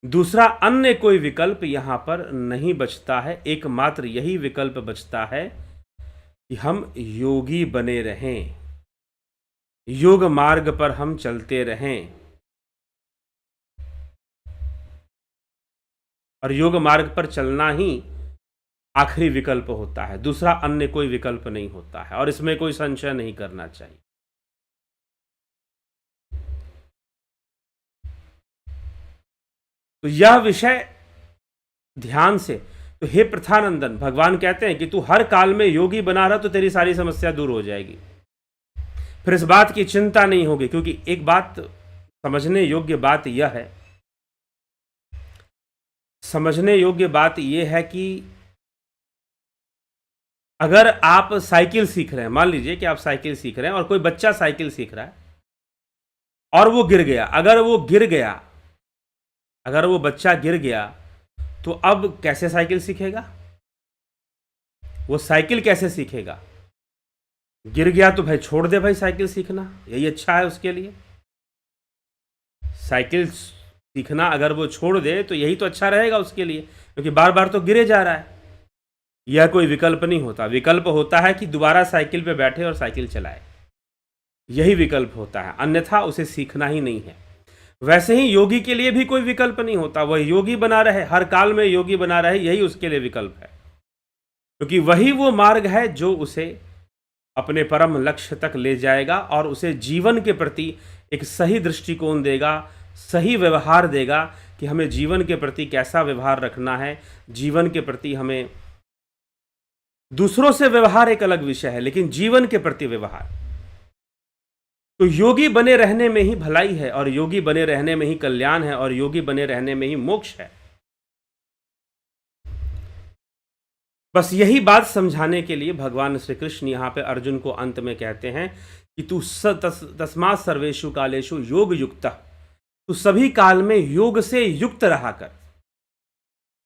Speaker 1: दूसरा अन्य कोई विकल्प यहां पर नहीं बचता है। एकमात्र यही विकल्प बचता है कि हम योगी बने रहें, योग मार्ग पर हम चलते रहें। और योग मार्ग पर चलना ही आखिरी विकल्प होता है, दूसरा अन्य कोई विकल्प नहीं होता है, और इसमें कोई संशय नहीं करना चाहिए। तो यह विषय ध्यान से, तो हे प्रथानंदन, भगवान कहते हैं कि तू हर काल में योगी बना रहा तो तेरी सारी समस्या दूर हो जाएगी। फिर इस बात की चिंता नहीं होगी, क्योंकि एक बात समझने योग्य बात यह है, समझने योग्य बात यह है कि अगर आप साइकिल सीख रहे हैं, मान लीजिए कि आप साइकिल सीख रहे हैं और कोई बच्चा साइकिल सीख रहा है और वो गिर गया। अगर वो बच्चा गिर गया तो अब कैसे साइकिल सीखेगा? वो साइकिल कैसे सीखेगा? गिर गया तो भाई छोड़ दे भाई साइकिल सीखना, यही अच्छा है उसके लिए। साइकिल सीखना अगर वो छोड़ दे तो यही तो अच्छा रहेगा उसके लिए, क्योंकि बार बार तो गिरे जा रहा है। यह कोई विकल्प नहीं होता। विकल्प होता है कि दोबारा साइकिल पे बैठे और साइकिल चलाए, यही विकल्प होता है, अन्यथा उसे सीखना ही नहीं है। वैसे ही योगी के लिए भी कोई विकल्प नहीं होता। वह योगी बना रहे, हर काल में योगी बना रहे, यही उसके लिए विकल्प है, क्योंकि वही वो मार्ग है जो उसे अपने परम लक्ष्य तक ले जाएगा और उसे जीवन के प्रति एक सही दृष्टिकोण देगा, सही व्यवहार देगा कि हमें जीवन के प्रति कैसा व्यवहार रखना है। जीवन के प्रति हमें, दूसरों से व्यवहार एक अलग विषय है, लेकिन जीवन के प्रति व्यवहार, तो योगी बने रहने में ही भलाई है, और योगी बने रहने में ही कल्याण है, और योगी बने रहने में ही मोक्ष है। बस यही बात समझाने के लिए भगवान श्री कृष्ण यहाँ पे अर्जुन को अंत में कहते हैं कि तू तस्मात् सर्वेषु कालेषु योग युक्त, तू सभी काल में योग से युक्त रहा कर,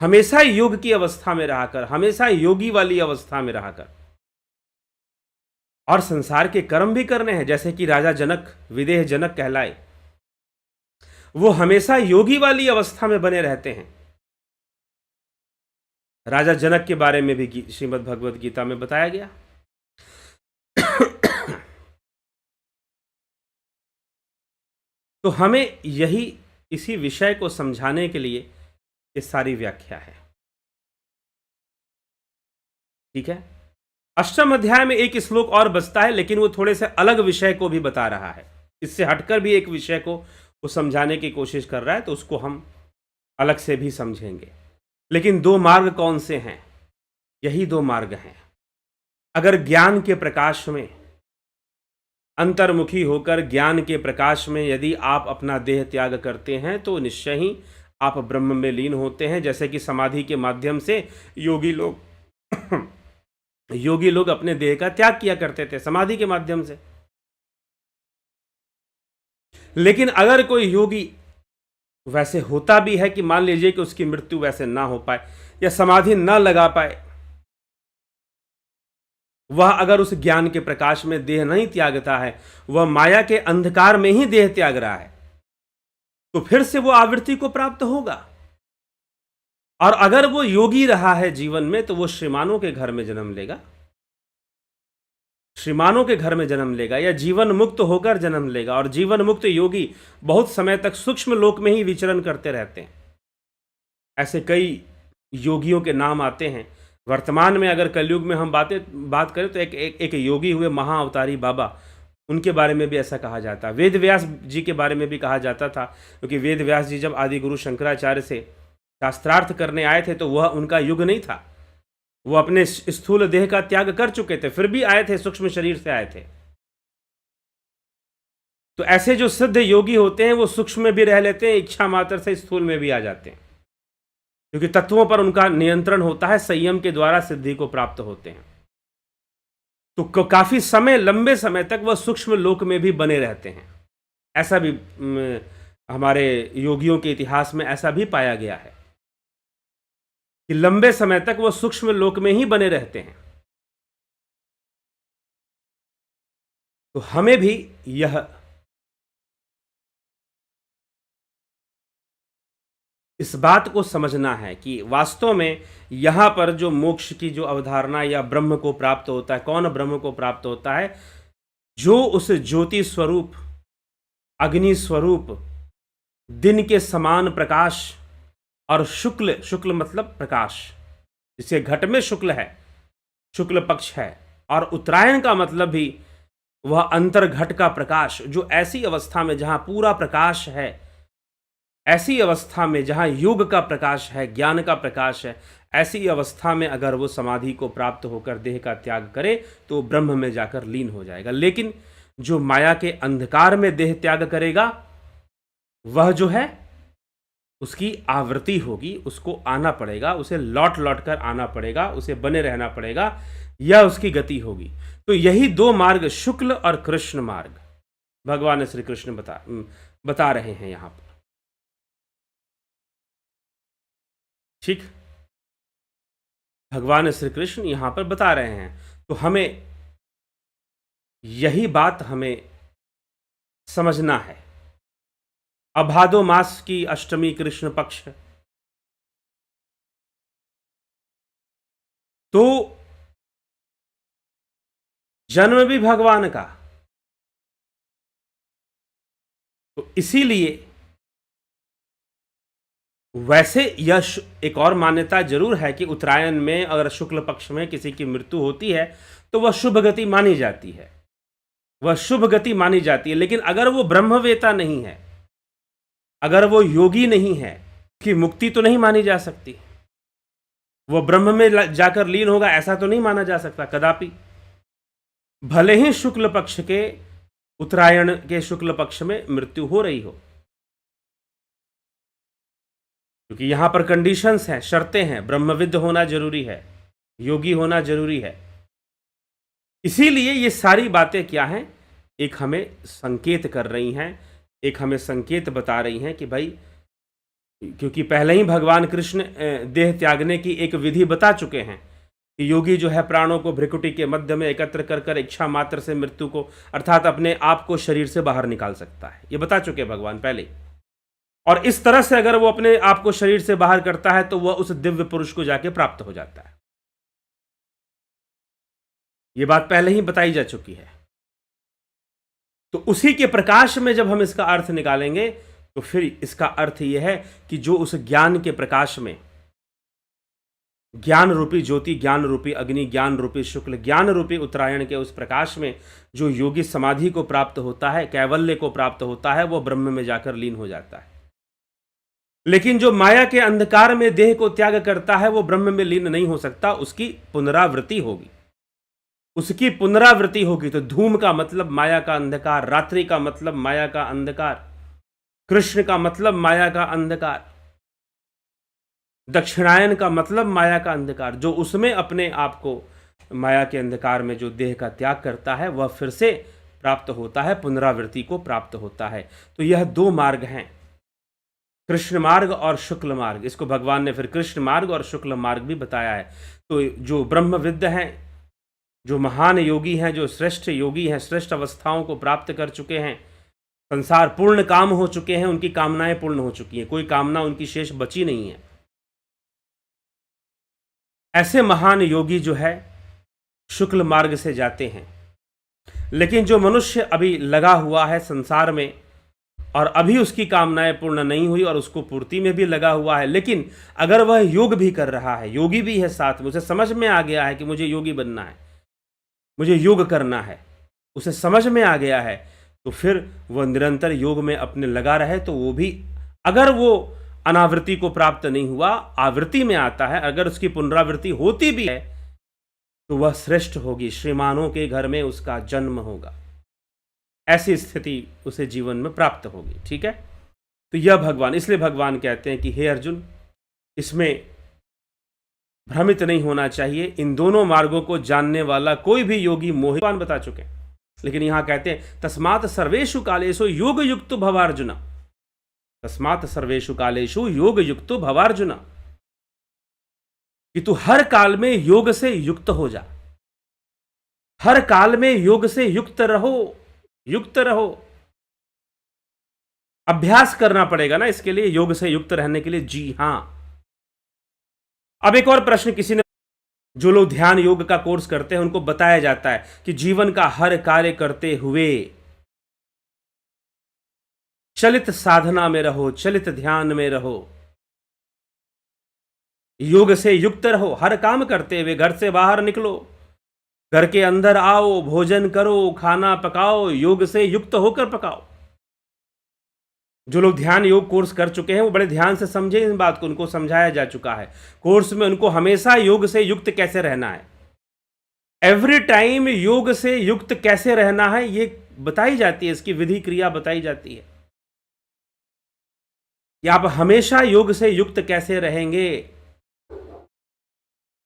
Speaker 1: हमेशा योग की अवस्था में रहा कर, हमेशा योगी वाली अवस्था में रहा कर। और संसार के कर्म भी करने हैं, जैसे कि राजा जनक विदेह जनक कहलाए, वो हमेशा योगी वाली अवस्था में बने रहते हैं। राजा जनक के बारे में भी श्रीमद् भगवद गीता में बताया गया। तो हमें यही इसी विषय को समझाने के लिए ये सारी व्याख्या है। ठीक है, अष्टम अध्याय में एक श्लोक और बचता है, लेकिन वो थोड़े से अलग विषय को भी बता रहा है। इससे हटकर भी एक विषय को वो समझाने की कोशिश कर रहा है, तो उसको हम अलग से भी समझेंगे। लेकिन दो मार्ग कौन से हैं? यही दो मार्ग हैं। अगर ज्ञान के प्रकाश में, अंतर्मुखी होकर ज्ञान के प्रकाश में यदि आप अपना देह त्याग करते हैं, तो निश्चय ही आप ब्रह्म में लीन होते हैं। जैसे कि समाधि के माध्यम से योगी लोग अपने देह का त्याग किया करते थे समाधि के माध्यम से। लेकिन अगर कोई योगी वैसे होता भी है कि मान लीजिए कि उसकी मृत्यु वैसे ना हो पाए या समाधि ना लगा पाए, वह अगर उस ज्ञान के प्रकाश में देह नहीं त्यागता है, वह माया के अंधकार में ही देह त्याग रहा है, तो फिर से वो आवृत्ति को प्राप्त होगा। और अगर वो योगी रहा है जीवन में, तो वो श्रीमानों के घर में जन्म लेगा, श्रीमानों के घर में जन्म लेगा या जीवन मुक्त होकर जन्म लेगा। और जीवन मुक्त योगी बहुत समय तक सूक्ष्म लोक में ही विचरण करते रहते हैं। ऐसे कई योगियों के नाम आते हैं। वर्तमान में अगर कलयुग में हम बात करें तो एक योगी हुए महाअवतारी बाबा, उनके बारे में भी ऐसा कहा जाता है। वेद व्यास जी के बारे में भी कहा जाता था, क्योंकि वेद व्यास जी जब आदि गुरु शंकराचार्य से शास्त्रार्थ करने आए थे तो वह उनका युग नहीं था। वो अपने स्थूल देह का त्याग कर चुके थे, फिर भी आए थे, सूक्ष्म शरीर से आए थे। तो ऐसे जो सिद्ध योगी होते हैं वो सूक्ष्म में भी रह लेते हैं, इच्छा मात्र से स्थूल में भी आ जाते हैं, क्योंकि तत्वों पर उनका नियंत्रण होता है, संयम के द्वारा सिद्धि को प्राप्त होते हैं। तो काफी समय, लंबे समय तक वह सूक्ष्म लोक में भी बने रहते हैं। ऐसा भी हमारे योगियों के इतिहास में ऐसा भी पाया गया है कि लंबे समय तक वह सूक्ष्म लोक में ही बने रहते हैं। तो हमें भी यह इस बात को समझना है कि वास्तव में यहाँ पर जो मोक्ष की जो अवधारणा या ब्रह्म को प्राप्त होता है, कौन ब्रह्म को प्राप्त होता है? जो उस ज्योति स्वरूप, अग्नि स्वरूप, दिन के समान प्रकाश और शुक्ल मतलब प्रकाश, जिसे घट में शुक्ल है, शुक्ल पक्ष है, और उत्तरायण का मतलब भी वह अंतर्घट का प्रकाश, जो ऐसी अवस्था में जहाँ पूरा प्रकाश है, ऐसी अवस्था में जहाँ योग का प्रकाश है, ज्ञान का प्रकाश है, ऐसी अवस्था में अगर वो समाधि को प्राप्त होकर देह का त्याग करे तो ब्रह्म में जाकर लीन हो जाएगा। लेकिन जो माया के अंधकार में देह त्याग करेगा, वह जो है उसकी आवृत्ति होगी, उसको आना पड़ेगा, उसे लौट कर आना पड़ेगा, उसे बने रहना पड़ेगा, यह उसकी गति होगी। तो यही दो मार्ग, शुक्ल और कृष्ण मार्ग, भगवान श्री कृष्ण बता रहे हैं यहां पर। ठीक, भगवान श्री कृष्ण यहां पर बता रहे हैं। तो हमें यही बात हमें समझना है। अभादो मास की अष्टमी कृष्ण पक्ष, तो जन्म भी भगवान का, तो इसीलिए वैसे यह एक और मान्यता जरूर है कि उत्तरायण में अगर शुक्ल पक्ष में किसी की मृत्यु होती है तो वह शुभ गति मानी जाती है, वह शुभ गति मानी जाती है। लेकिन अगर वो ब्रह्मवेता नहीं है, अगर वो योगी नहीं है, कि मुक्ति तो नहीं मानी जा सकती। वो ब्रह्म में जाकर लीन होगा ऐसा तो नहीं माना जा सकता कदापि, भले ही शुक्ल पक्ष के, उत्तरायण के शुक्ल पक्ष में मृत्यु हो रही हो, क्योंकि यहां पर कंडीशंस हैं, शर्तें हैं, ब्रह्मविद्ध होना जरूरी है, योगी होना जरूरी है। इसीलिए ये सारी बातें क्या हैं, एक हमें संकेत कर रही हैं, एक हमें संकेत बता रही हैं कि भाई, क्योंकि पहले ही भगवान कृष्ण देह त्यागने की एक विधि बता चुके हैं कि योगी जो है प्राणों को भ्रिकुटी के मध्य में एकत्र कर कर इच्छा मात्र से मृत्यु को, अर्थात अपने आप को शरीर से बाहर निकाल सकता है। ये बता चुके हैं भगवान पहले। और इस तरह से अगर वो अपने आप को शरीर से बाहर करता है तो वह उस दिव्य पुरुष को जाके प्राप्त हो जाता है। ये बात पहले ही बताई जा चुकी है। तो उसी के प्रकाश में जब हम इसका अर्थ निकालेंगे तो फिर इसका अर्थ यह है कि जो उस ज्ञान के प्रकाश में, ज्ञान रूपी ज्योति, ज्ञान रूपी अग्नि, ज्ञान रूपी शुक्ल, ज्ञान रूपी उत्तरायण के उस प्रकाश में जो योगी समाधि को प्राप्त होता है, कैवल्य को प्राप्त होता है, वो ब्रह्म में जाकर लीन हो जाता है। लेकिन जो माया के अंधकार में देह को त्याग करता है वो ब्रह्म में लीन नहीं हो सकता, उसकी पुनरावृत्ति होगी। उसकी पुनरावृत्ति होगी तो धूम का मतलब माया का अंधकार, रात्रि का मतलब माया का अंधकार, कृष्ण का मतलब माया का अंधकार, दक्षिणायन का मतलब माया का अंधकार। जो उसमें अपने आप को माया के अंधकार में जो देह का त्याग करता है वह फिर से प्राप्त होता है, पुनरावृत्ति को प्राप्त होता है। तो यह दो मार्ग हैं, कृष्ण मार्ग और शुक्ल मार्ग। इसको भगवान ने फिर कृष्ण मार्ग और शुक्ल मार्ग भी बताया है। तो जो ब्रह्मविद्ध हैं, जो महान योगी हैं, जो श्रेष्ठ योगी हैं, श्रेष्ठ अवस्थाओं को प्राप्त कर चुके हैं, संसार पूर्ण काम हो चुके हैं, उनकी कामनाएं पूर्ण हो चुकी हैं, कोई कामना उनकी शेष बची नहीं है। ऐसे महान योगी जो है शुक्ल मार्ग से जाते हैं। लेकिन जो मनुष्य अभी लगा हुआ है संसार में और अभी उसकी कामनाएं पूर्ण नहीं हुई और उसको पूर्ति में भी लगा हुआ है, लेकिन अगर वह योग भी कर रहा है, योगी भी है साथ में, उसे समझ में आ गया है कि मुझे योगी बनना है, मुझे योग करना है, उसे समझ में आ गया है, तो फिर वह निरंतर योग में अपने लगा रहे। तो वो भी, अगर वो अनावृत्ति को प्राप्त नहीं हुआ, आवृत्ति में आता है, अगर उसकी पुनरावृत्ति होती भी है तो वह श्रेष्ठ होगी, श्रीमानों के घर में उसका जन्म होगा, ऐसी स्थिति उसे जीवन में प्राप्त होगी। ठीक है, तो यह भगवान, इसलिए भगवान कहते हैं कि हे अर्जुन, इसमें भ्रमित नहीं होना चाहिए। इन दोनों मार्गों को जानने वाला कोई भी योगी मोहितवान बता चुके हैं। लेकिन यहां कहते हैं तस्मात् सर्वेषु कालेषु योग युक्तो भवार्जुन, तस्मात् सर्वेषु कालेषु योग युक्तो भवार्जुन, कि तू हर काल में योग से युक्त हो जा, हर काल में योग से युक्त रहो, युक्त रहो। अभ्यास करना पड़ेगा ना इसके लिए, योग से युक्त रहने के लिए। जी हां। अब एक और प्रश्न किसी ने, जो लोग ध्यान योग का कोर्स करते हैं उनको बताया जाता है कि जीवन का हर कार्य करते हुए चलित साधना में रहो, चलित ध्यान में रहो, योग से युक्त रहो। हर काम करते हुए घर से बाहर निकलो, घर के अंदर आओ, भोजन करो, खाना पकाओ, योग से युक्त होकर पकाओ। जो लोग ध्यान योग कोर्स कर चुके हैं वो बड़े ध्यान से समझे इन बात को, उनको समझाया जा चुका है कोर्स में, उनको हमेशा योग से युक्त कैसे रहना है, एवरी टाइम योग से युक्त कैसे रहना है, ये बताई जाती है, इसकी विधि क्रिया बताई जाती है कि आप हमेशा योग से युक्त कैसे रहेंगे।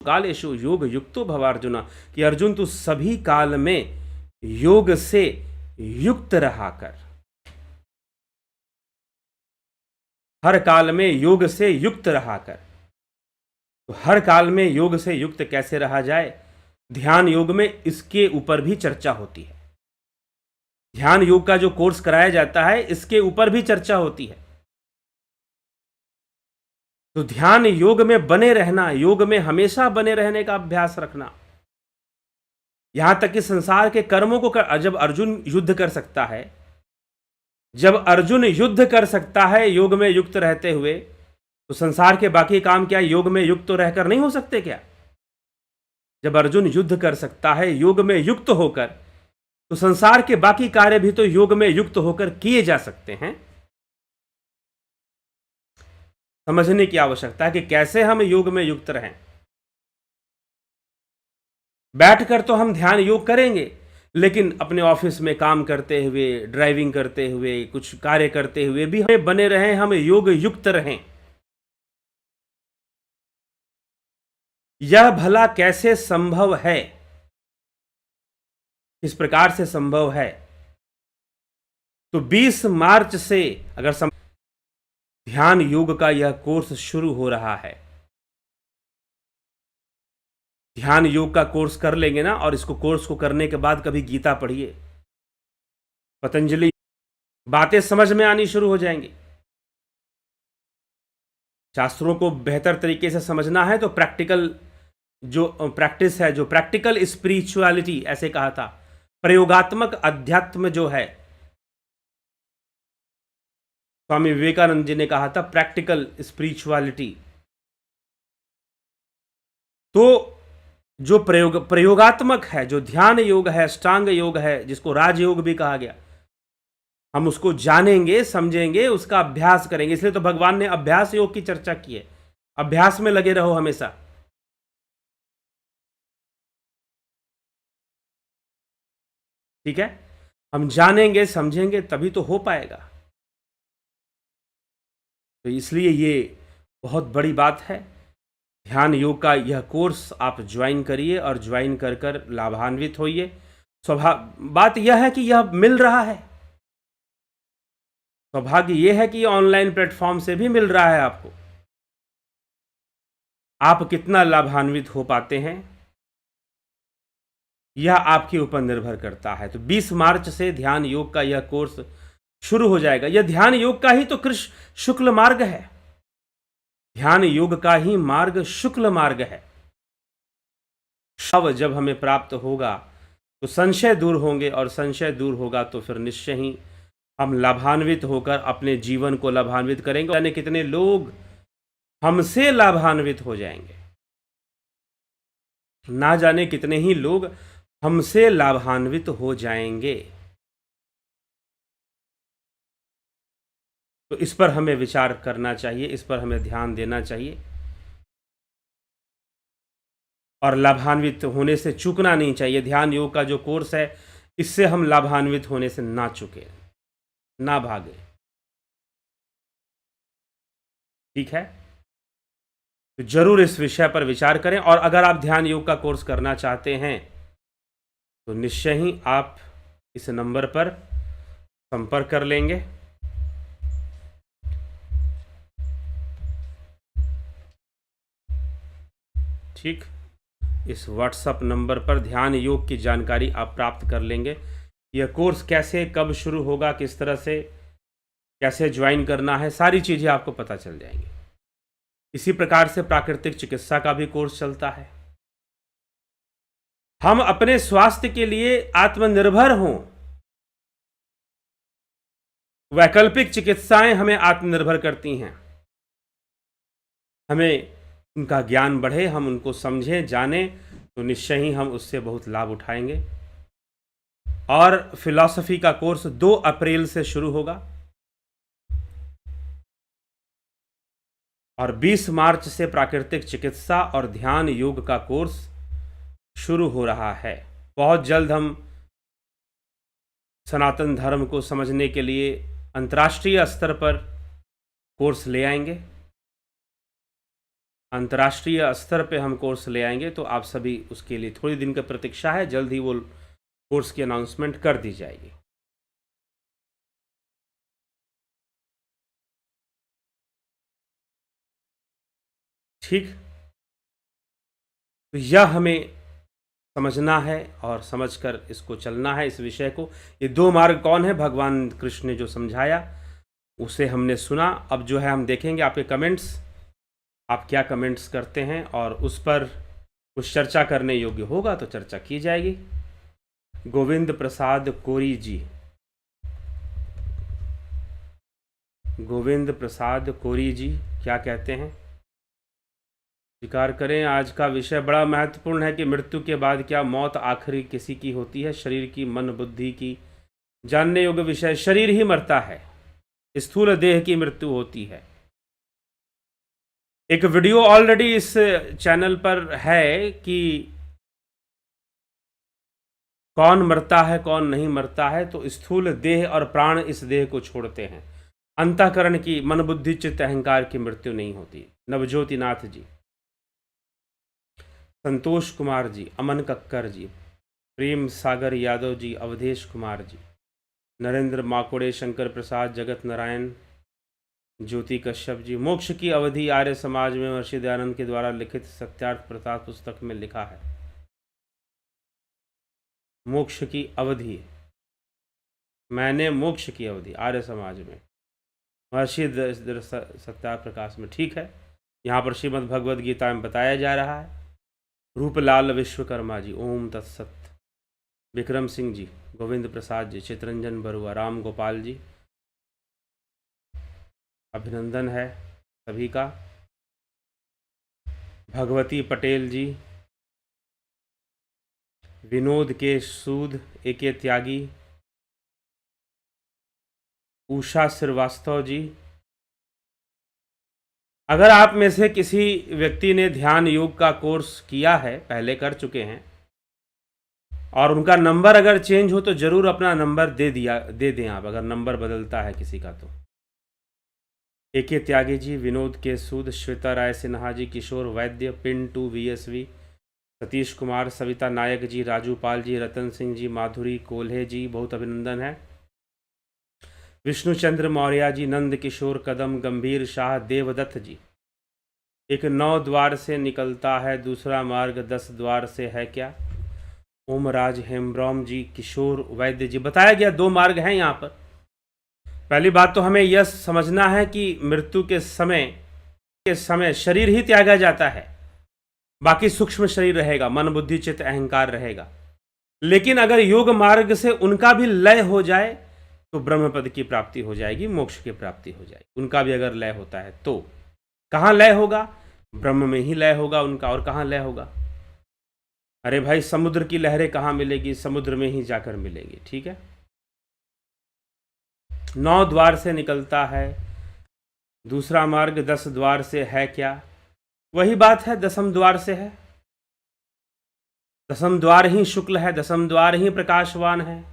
Speaker 1: कालेषु योग युक्तो भवार्जुन, कि अर्जुन तू सभी काल में योग से युक्त रहा कर, हर काल में योग से युक्त रहा कर। तो हर काल में योग से युक्त कैसे रहा जाए, ध्यान योग में इसके ऊपर भी चर्चा होती है। ध्यान योग का जो कोर्स कराया जाता है इसके ऊपर भी चर्चा होती है। तो ध्यान योग में बने रहना, योग में हमेशा बने रहने का अभ्यास रखना, यहां तक कि संसार के कर्मों को जब अर्जुन युद्ध कर सकता है, जब अर्जुन युद्ध कर सकता है योग में युक्त रहते हुए, तो संसार के बाकी काम क्या योग में युक्त तो रहकर नहीं हो सकते क्या? जब अर्जुन युद्ध कर सकता है योग में युक्त होकर, तो संसार के बाकी कार्य भी तो योग में युक्त होकर किए जा सकते हैं। समझने की आवश्यकता है कि कैसे हम योग में युक्त रहें। बैठकर तो हम ध्यान योग करेंगे, लेकिन अपने ऑफिस में काम करते हुए, ड्राइविंग करते हुए, कुछ कार्य करते हुए भी हमें बने रहें, हम योग युक्त रहें। यह भला कैसे संभव है, किस प्रकार से संभव है? तो 20 मार्च से अगर ध्यान योग का यह कोर्स शुरू हो रहा है। ध्यान योग का कोर्स कर लेंगे ना, और इसको कोर्स को करने के बाद कभी गीता पढ़िए, पतंजलि, बातें समझ में आनी शुरू हो जाएंगी। शास्त्रों को बेहतर तरीके से समझना है तो प्रैक्टिकल जो प्रैक्टिस है, जो प्रैक्टिकल स्पिरिचुअलिटी ऐसे कहा था, प्रयोगात्मक अध्यात्म जो है, स्वामी विवेकानंद जी ने कहा था प्रैक्टिकल स्पिरिचुअलिटी। तो जो प्रयोगात्मक है, जो ध्यान योग है, अष्टांग योग है, जिसको राजयोग भी कहा गया, हम उसको जानेंगे, समझेंगे, उसका अभ्यास करेंगे। इसलिए तो भगवान ने अभ्यास योग की चर्चा की है। अभ्यास में लगे रहो हमेशा। ठीक है, हम जानेंगे, समझेंगे, तभी तो हो पाएगा। तो इसलिए ये बहुत बड़ी बात है। ध्यान योग का यह कोर्स आप ज्वाइन करिए और ज्वाइन कर कर लाभान्वित होइए। बात यह है कि यह मिल रहा है। सौभाग्य यह है कि ऑनलाइन प्लेटफॉर्म से भी मिल रहा है आपको। आप कितना लाभान्वित हो पाते हैं यह आपके ऊपर निर्भर करता है। तो 20 मार्च से ध्यान योग का यह कोर्स शुरू हो जाएगा। यह ध्यान योग का ही तो कृष्ण शुक्ल मार्ग है। ध्यान योग का ही मार्ग शुक्ल मार्ग है। शव जब हमें प्राप्त होगा तो संशय दूर होंगे, और संशय दूर होगा तो फिर निश्चय ही हम लाभान्वित होकर अपने जीवन को लाभान्वित करेंगे। यानी कितने लोग हमसे लाभान्वित हो जाएंगे, ना जाने कितने ही लोग हमसे लाभान्वित हो जाएंगे। तो इस पर हमें विचार करना चाहिए, इस पर हमें ध्यान देना चाहिए, और लाभान्वित होने से चूकना नहीं चाहिए। ध्यान योग का जो कोर्स है, इससे हम लाभान्वित होने से ना चूके, ना भागे। ठीक है, तो जरूर इस विषय पर विचार करें। और अगर आप ध्यान योग का कोर्स करना चाहते हैं तो निश्चय ही आप इस नंबर पर संपर्क कर लेंगे। ठीक, इस व्हाट्सएप नंबर पर ध्यान योग की जानकारी आप प्राप्त कर लेंगे। यह कोर्स कैसे, कब शुरू होगा, किस तरह से, कैसे ज्वाइन करना है, सारी चीज़ें आपको पता चल जाएंगी। इसी प्रकार से प्राकृतिक चिकित्सा का भी कोर्स चलता है। हम अपने स्वास्थ्य के लिए आत्मनिर्भर हों। वैकल्पिक चिकित्साएं हमें आत्मनिर्भर करती हैं। हमें उनका ज्ञान बढ़े, हम उनको समझें, जानें, तो निश्चय ही हम उससे बहुत लाभ उठाएंगे। और फिलॉसफी का कोर्स 2 अप्रैल से शुरू होगा और 20 मार्च से प्राकृतिक चिकित्सा और ध्यान योग का कोर्स शुरू हो रहा है। बहुत जल्द हम सनातन धर्म को समझने के लिए अंतर्राष्ट्रीय स्तर पर कोर्स ले आएंगे। अंतर्राष्ट्रीय स्तर पे हम कोर्स ले आएंगे, तो आप सभी उसके लिए थोड़ी दिन की प्रतीक्षा है। जल्द ही वो कोर्स की अनाउंसमेंट कर दी जाएगी। ठीक, तो यह हमें समझना है और समझकर इसको चलना है, इस विषय को। ये 2 मार्ग कौन है, भगवान कृष्ण ने जो समझाया उसे हमने सुना। अब जो है हम देखेंगे आपके कमेंट्स, आप क्या कमेंट्स करते हैं, और उस पर कुछ चर्चा करने योग्य होगा तो चर्चा की जाएगी। गोविंद प्रसाद कोरी जी, गोविंद प्रसाद कोरी जी क्या कहते हैं? स्वीकार करें, आज का विषय बड़ा महत्वपूर्ण है कि मृत्यु के बाद क्या मौत आखिरी किसी की होती है? शरीर की, मन बुद्धि की? जानने योग्य विषय। शरीर ही मरता है, स्थूल देह की मृत्यु होती है। एक वीडियो ऑलरेडी इस चैनल पर है कि कौन मरता है, कौन नहीं मरता है। तो स्थूल देह और प्राण इस देह को छोड़ते हैं। अंतःकरण की, मन बुद्धि चित्त अहंकार की मृत्यु नहीं होती। नवज्योति नाथ जी, संतोष कुमार जी, अमन कक्कर जी, प्रेम सागर यादव जी, अवधेश कुमार जी, नरेंद्र माकोड़े, शंकर प्रसाद, जगत नारायण, ज्योति कश्यप जी। मोक्ष की अवधि आर्य समाज में महर्षि दयानंद के द्वारा लिखित सत्यार्थ प्रसाद पुस्तक में लिखा है। मोक्ष की अवधि, मैंने मोक्ष की अवधि आर्य समाज में महर्षि सत्यार्थ प्रकाश में, ठीक है। यहाँ पर श्रीमद् भगवद गीता में बताया जा रहा है। रूपलाल विश्वकर्मा जी, ओम तत्सत। विक्रम सिंह जी, गोविंद प्रसाद जी, चितरंजन बरुआ, राम गोपाल जी, अभिनंदन है सभी का। भगवती पटेल जी, विनोद के सूद, एके त्यागी, उषा श्रीवास्तव जी। अगर आप में से किसी व्यक्ति ने ध्यान योग का कोर्स किया है, पहले कर चुके हैं, और उनका नंबर अगर चेंज हो तो ज़रूर अपना नंबर दे दें आप, अगर नंबर बदलता है किसी का तो। एके त्यागी जी, विनोद के सूद, श्वेता राय सिन्हा जी, किशोर वैद्य, पिंटू VSV, सतीश कुमार, सविता नायक जी, राजू पाल जी, रतन सिंह जी, माधुरी कोल्हे जी, बहुत अभिनंदन है। विष्णुचंद्र मौर्य जी, नंद किशोर कदम, गंभीर शाह, देवदत्त जी। एक 9 द्वार से निकलता है, दूसरा मार्ग 10 द्वार से है क्या? ओमराज हेम्ब्रॉम जी, किशोर वैद्य जी। बताया गया 2 मार्ग हैं यहाँ पर। पहली बात तो हमें यह समझना है कि मृत्यु के समय शरीर ही त्यागा जाता है, बाकी सूक्ष्म शरीर रहेगा, मन बुद्धि चित्त अहंकार रहेगा। लेकिन अगर योग मार्ग से उनका भी लय हो जाए तो ब्रह्मपद की प्राप्ति हो जाएगी, मोक्ष की प्राप्ति हो जाएगी। उनका भी अगर लय होता है तो कहाँ लय होगा? ब्रह्म में ही लय होगा उनका। और कहाँ लय होगा? अरे भाई, समुद्र की लहरें कहाँ मिलेगी? समुद्र में ही जाकर मिलेगी। ठीक है। 9 द्वार से निकलता है, दूसरा मार्ग 10 द्वार से है क्या? वही बात है, 10वें द्वार से है। 10वें द्वार ही शुक्ल है, 10वें द्वार ही प्रकाशवान है।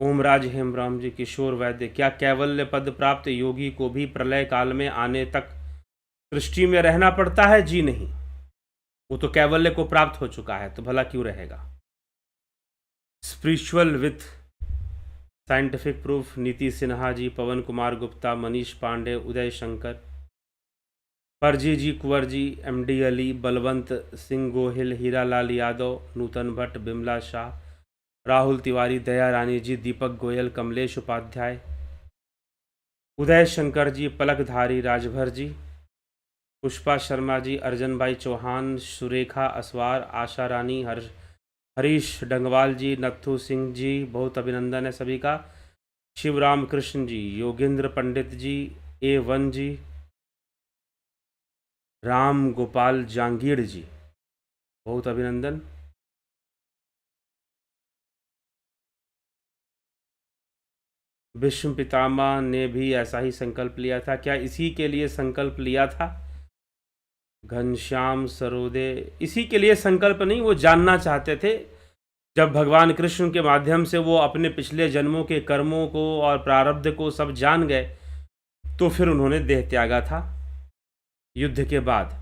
Speaker 1: ओमराज हेमराम जी, किशोर वैद्य। क्या कैवल्य पद प्राप्त योगी को भी प्रलय काल में आने तक सृष्टि में रहना पड़ता है? जी नहीं, वो तो कैवल्य को प्राप्त हो चुका है, तो भला क्यों रहेगा? स्पिरिचुअल विथ साइंटिफिक प्रूफ, नीति सिन्हा जी, पवन कुमार गुप्ता, मनीष पांडे, उदय शंकर, परजी जी, कुंवर जी, MD अली, बलवंत सिंह गोहिल, हीरालाल यादव, नूतन भट्ट, बिमला शाह, राहुल तिवारी, दया रानी जी, दीपक गोयल, कमलेश उपाध्याय, उदय शंकर जी, पलकधारी, राजभर जी, पुष्पा शर्मा जी, अर्जन भाई चौहान, सुरेखा असवार, आशा रानी, हरीश डंगवाल जी, नत्थू सिंह जी, बहुत अभिनंदन है सभी का। शिवराम कृष्ण जी, योगेंद्र पंडित जी, A1 जी, राम गोपाल जांगीर जी, बहुत अभिनंदन। भीष्म पितामह ने भी ऐसा ही संकल्प लिया था। क्या इसी के लिए संकल्प लिया था? घनश्याम सरोदे, इसी के लिए संकल्प नहीं, वो जानना चाहते थे। जब भगवान कृष्ण के माध्यम से वो अपने पिछले जन्मों के कर्मों को और प्रारब्ध को सब जान गए, तो फिर उन्होंने देह त्यागा था युद्ध के बाद।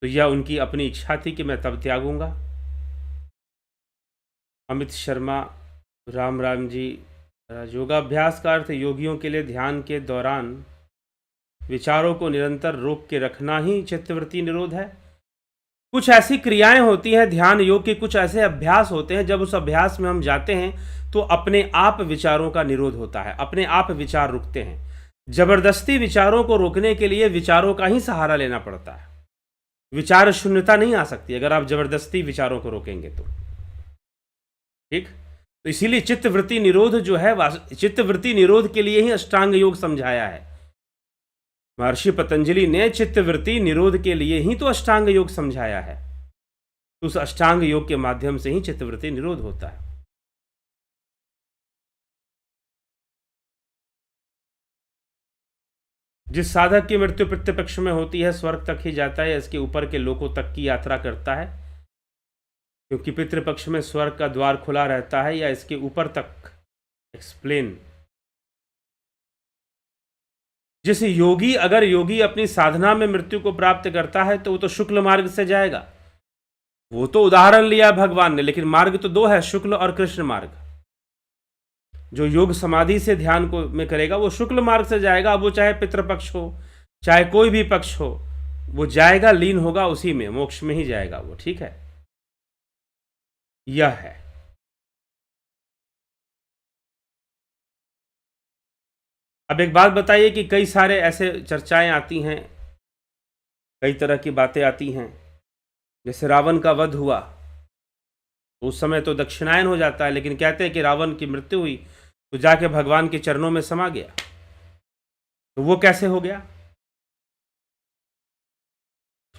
Speaker 1: तो यह उनकी अपनी इच्छा थी कि मैं तब त्यागूंगा। अमित शर्मा, राम राम जी। योगाभ्यास का अर्थ योगियों के लिए ध्यान के दौरान विचारों को निरंतर रोक के रखना ही चित्तवृत्ति निरोध है। कुछ ऐसी क्रियाएं होती हैं ध्यान योग के, कुछ ऐसे अभ्यास होते हैं, जब उस अभ्यास में हम जाते हैं तो अपने आप विचारों का निरोध होता है, अपने आप विचार रुकते हैं। जबरदस्ती विचारों को रोकने के लिए विचारों का ही सहारा लेना पड़ता है। विचार शून्यता नहीं आ सकती अगर आप जबरदस्ती विचारों को रोकेंगे तो। ठीक, तो इसीलिए चित्तवृत्ति निरोध जो है, चित्तवृत्ति निरोध के लिए ही अष्टांग योग समझाया है। महर्षि पतंजलि ने चित्तवृत्ति निरोध के लिए ही तो अष्टांग योग समझाया है। तो उस अष्टांग योग के माध्यम से ही चित्तवृत्ति निरोध होता है। जिस साधक की मृत्यु पितृपक्ष में होती है स्वर्ग तक ही जाता है, इसके ऊपर के लोकों तक की यात्रा करता है, क्योंकि पितृपक्ष में स्वर्ग का द्वार खुला रहता है, या इसके ऊपर तक एक्सप्लेन जैसे योगी, अगर योगी अपनी साधना में मृत्यु को प्राप्त करता है तो वो तो शुक्ल मार्ग से जाएगा। वो तो उदाहरण लिया भगवान ने, लेकिन मार्ग तो दो है, शुक्ल और कृष्ण मार्ग। जो योग समाधि से ध्यान को में करेगा वो शुक्ल मार्ग से जाएगा। अब वो चाहे पितृपक्ष हो, चाहे कोई भी पक्ष हो, वो जाएगा, लीन होगा उसी में, मोक्ष में ही जाएगा वो। ठीक है, यह है। अब एक बात बताइए कि कई सारे ऐसे चर्चाएं आती हैं, कई तरह की बातें आती हैं। जैसे रावण का वध हुआ तो उस समय तो दक्षिणायन हो जाता है, लेकिन कहते हैं कि रावण की मृत्यु हुई तो जाके भगवान के चरणों में समा गया। तो वो कैसे हो गया?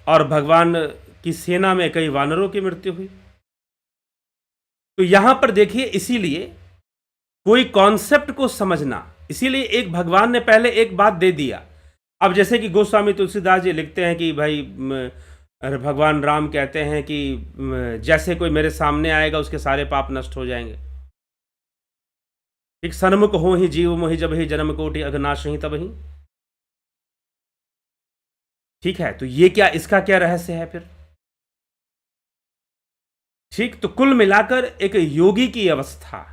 Speaker 1: और भगवान की सेना में कई वानरों की मृत्यु हुई। तो यहां पर देखिए, इसीलिए कोई कॉन्सेप्ट को समझना, इसीलिए एक भगवान ने पहले एक बात दे दिया। अब जैसे कि गोस्वामी तुलसीदास जी लिखते हैं कि भाई भगवान राम कहते हैं कि जैसे कोई मेरे सामने आएगा उसके सारे पाप नष्ट हो जाएंगे। ठीक, सन्मुख हो ही जीव मोहि जब ही जन्म कोटि अघनाश ही तब ही। ठीक है, तो ये क्या, इसका क्या रहस्य है फिर? ठीक, तो कुल मिलाकर एक योगी की अवस्था,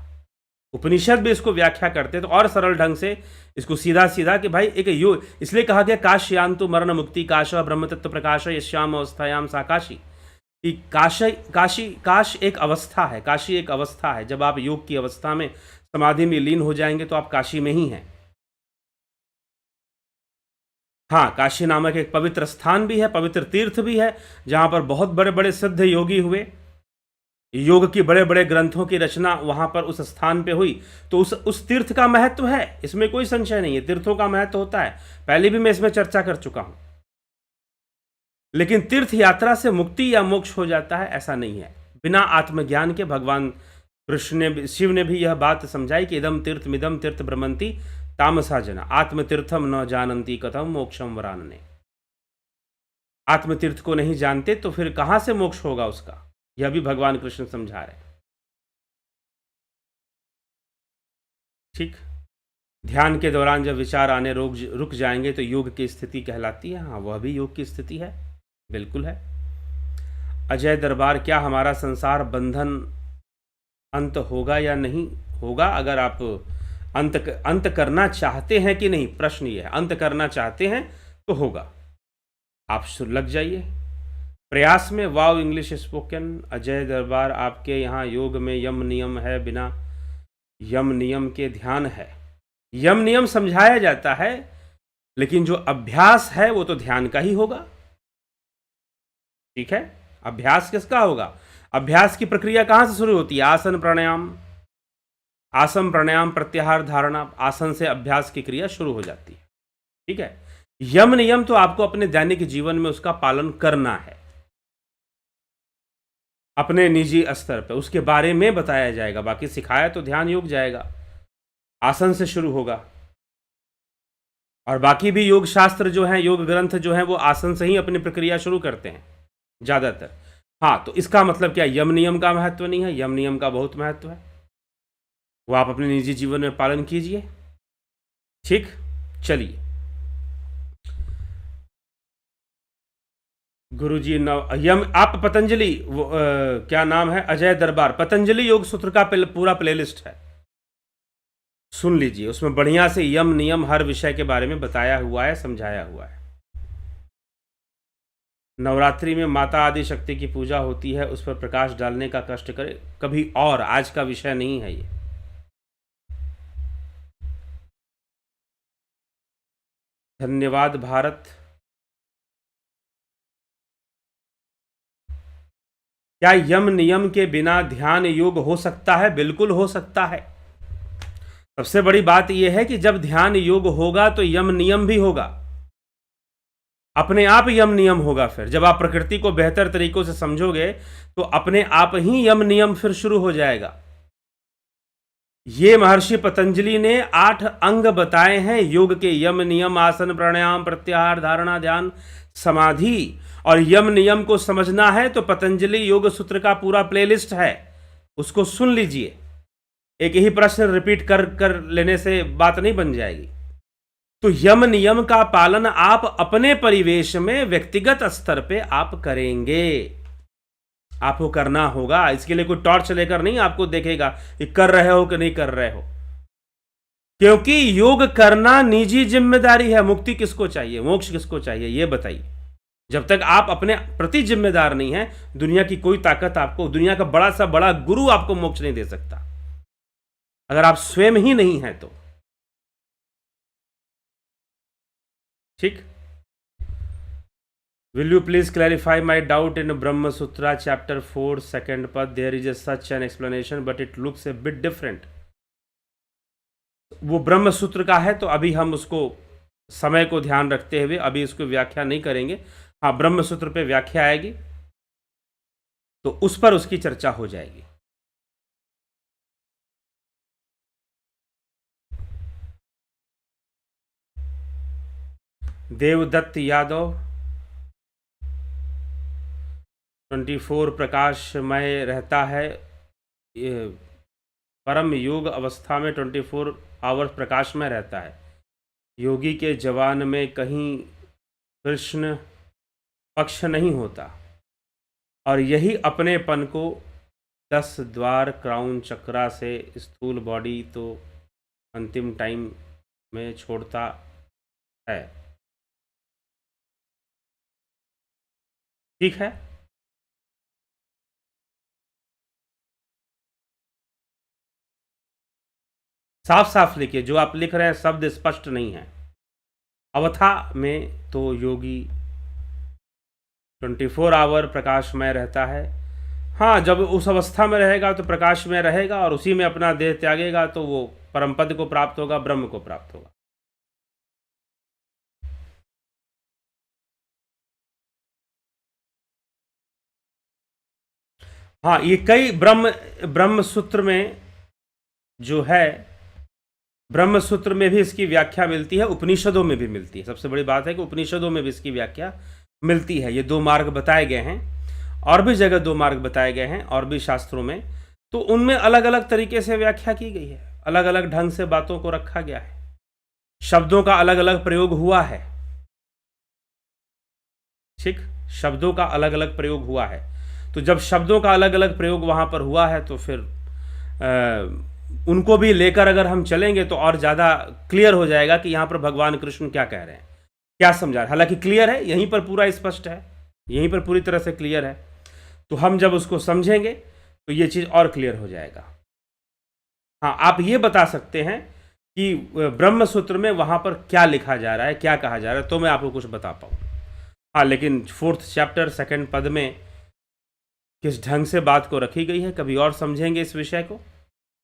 Speaker 1: उपनिषद भी इसको व्याख्या करते हैं तो और सरल ढंग से इसको सीधा सीधा कि भाई एक योग, इसलिए कहा गया काश्यान्तु मरण मुक्ति काश ब्रह्म तत्व प्रकाश यश्याम अवस्थायाम सा काशी। कि काश एक अवस्था है, काशी एक अवस्था है। जब आप योग की अवस्था में समाधि में लीन हो जाएंगे तो आप काशी में ही हैं। हाँ, काशी नामक एक पवित्र स्थान भी है, पवित्र तीर्थ भी है, जहां पर बहुत बड़े बड़े सिद्ध योगी हुए। योग की बड़े बड़े ग्रंथों की रचना वहां पर उस स्थान पे हुई। तो उस तीर्थ का महत्व है, इसमें कोई संशय नहीं है, तीर्थों का महत्व होता है। पहले भी मैं इसमें चर्चा कर चुका हूं। लेकिन तीर्थ यात्रा से मुक्ति या मोक्ष हो जाता है, ऐसा नहीं है। बिना आत्मज्ञान के भगवान कृष्ण ने, शिव ने भी यह बात समझाई कि इदम तीर्थ मिदम तीर्थ भ्रमंती तामसा जना आत्मतीर्थम न जानंती कथम मोक्षम वरानने। आत्मतीर्थ को नहीं जानते तो फिर कहां से मोक्ष होगा उसका, यह भी भगवान कृष्ण समझा रहे। ठीक, ध्यान के दौरान जब विचार आने रुक जाएंगे तो योग की स्थिति कहलाती है। हाँ, वह भी योग की स्थिति है, बिल्कुल है। अजय दरबार, क्या हमारा संसार बंधन अंत होगा या नहीं होगा? अगर आप अंत करना चाहते हैं कि नहीं, प्रश्न ये है। अंत करना चाहते हैं तो होगा, आप लग जाइए प्रयास में। वाव इंग्लिश स्पोकन। अजय दरबार, आपके यहाँ योग में यम नियम है, बिना यम नियम के ध्यान है? यम नियम समझाया जाता है, लेकिन जो अभ्यास है वो तो ध्यान का ही होगा। ठीक है, अभ्यास किसका होगा? अभ्यास की प्रक्रिया कहां से शुरू होती है? आसन प्राणायाम, आसन प्राणायाम प्रत्याहार धारणा, आसन से अभ्यास की क्रिया शुरू हो जाती है। ठीक है, यम नियम तो आपको अपने दैनिक जीवन में उसका पालन करना है, अपने निजी स्तर पर उसके बारे में बताया जाएगा। बाकी सिखाया तो ध्यान योग जाएगा, आसन से शुरू होगा। और बाकी भी योग शास्त्र जो हैं, योग ग्रंथ जो हैं, वो आसन से ही अपनी प्रक्रिया शुरू करते हैं ज़्यादातर। हाँ, तो इसका मतलब क्या यम नियम का महत्व नहीं है? यम नियम का बहुत महत्व है, वो आप अपने निजी जीवन में पालन कीजिए। ठीक, चलिए। गुरुजी यम, आप पतंजलि, क्या नाम है, अजय दरबार, पतंजलि योग सूत्र का पूरा प्लेलिस्ट है, सुन लीजिए। उसमें बढ़िया से यम नियम हर विषय के बारे में बताया हुआ है, समझाया हुआ है। नवरात्रि में माता आदि शक्ति की पूजा होती है, उस पर प्रकाश डालने का कष्ट करें कभी, और आज का विषय नहीं है ये। धन्यवाद भारत। क्या यम नियम के बिना ध्यान योग हो सकता है? बिल्कुल हो सकता है। सबसे बड़ी बात यह है कि जब ध्यान योग होगा तो यम नियम भी होगा, अपने आप यम नियम होगा। फिर जब आप प्रकृति को बेहतर तरीकों से समझोगे तो अपने आप ही यम नियम फिर शुरू हो जाएगा। ये महर्षि पतंजलि ने 8 अंग बताए हैं योग के, यम नियम, आसन प्राणायाम प्रत्याहार धारणा ध्यान समाधि। और यम नियम को समझना है तो पतंजलि योग सूत्र का पूरा प्लेलिस्ट है, उसको सुन लीजिए। एक ही प्रश्न रिपीट कर लेने से बात नहीं बन जाएगी। तो यम नियम का पालन आप अपने परिवेश में व्यक्तिगत स्तर पे आप करेंगे, आपको करना होगा। इसके लिए कोई टॉर्च लेकर नहीं आपको देखेगा कि कर रहे हो कि नहीं कर रहे हो, क्योंकि योग करना निजी जिम्मेदारी है। मुक्ति किसको चाहिए, मोक्ष किसको चाहिए, यह बताइए। जब तक आप अपने प्रति जिम्मेदार नहीं है, दुनिया की कोई ताकत आपको, दुनिया का बड़ा सा बड़ा गुरु आपको मोक्ष नहीं दे सकता, अगर आप स्वयं ही नहीं हैं तो। ठीक। Will you please clarify my doubt in Brahma Sutra chapter 4 second pad? There is such an explanation but it looks a bit different. वो ब्रह्म सूत्र का है, तो अभी हम उसको समय को ध्यान रखते हुए अभी इसको व्याख्या नहीं करेंगे। हाँ, ब्रह्म सूत्र पे व्याख्या आएगी तो उस पर उसकी चर्चा हो जाएगी। देवदत्त यादव 24 प्रकाशमय रहता है, परम योग अवस्था में 24 आवर्स प्रकाश में रहता है। योगी के जवान में कहीं कृष्ण पक्ष नहीं होता, और यही अपनेपन को 10 द्वार क्राउन चक्रा से स्थूल बॉडी तो अंतिम टाइम में छोड़ता है। ठीक है, साफ साफ लिखिए, जो आप लिख रहे हैं शब्द स्पष्ट नहीं है। अवस्था में तो योगी 24 आवर प्रकाशमय रहता है। हाँ, जब उस अवस्था में रहेगा तो प्रकाश में रहेगा, और उसी में अपना देह त्यागेगा तो वो परम पद को प्राप्त होगा, ब्रह्म को प्राप्त होगा। हाँ, ये कई ब्रह्म सूत्र में जो है, ब्रह्म सूत्र में भी इसकी व्याख्या मिलती है, उपनिषदों में भी मिलती है। सबसे बड़ी बात है कि उपनिषदों में भी इसकी व्याख्या मिलती है। ये 2 मार्ग बताए गए हैं, और भी जगह 2 मार्ग बताए गए हैं, और भी शास्त्रों में, तो उनमें अलग अलग तरीके से व्याख्या की गई है, अलग अलग ढंग से बातों को रखा गया है, शब्दों का अलग अलग प्रयोग हुआ है। ठीक, शब्दों का अलग अलग प्रयोग हुआ है। तो जब शब्दों का अलग अलग प्रयोग वहां पर हुआ है, तो फिर उनको भी लेकर अगर हम चलेंगे तो और ज़्यादा क्लियर हो जाएगा कि यहाँ पर भगवान कृष्ण क्या कह रहे हैं, क्या समझा रहे हैं। हालांकि क्लियर है, यहीं पर पूरा स्पष्ट है, यहीं पर पूरी तरह से क्लियर है। तो हम जब उसको समझेंगे तो ये चीज़ और क्लियर हो जाएगा। हाँ, आप ये बता सकते हैं कि ब्रह्म सूत्र में वहाँ पर क्या लिखा जा रहा है, क्या कहा जा रहा है, तो मैं आपको कुछ बता पाऊँ। हाँ, लेकिन 4th चैप्टर 2nd पद में किस ढंग से बात को रखी गई है, कभी और समझेंगे इस विषय को।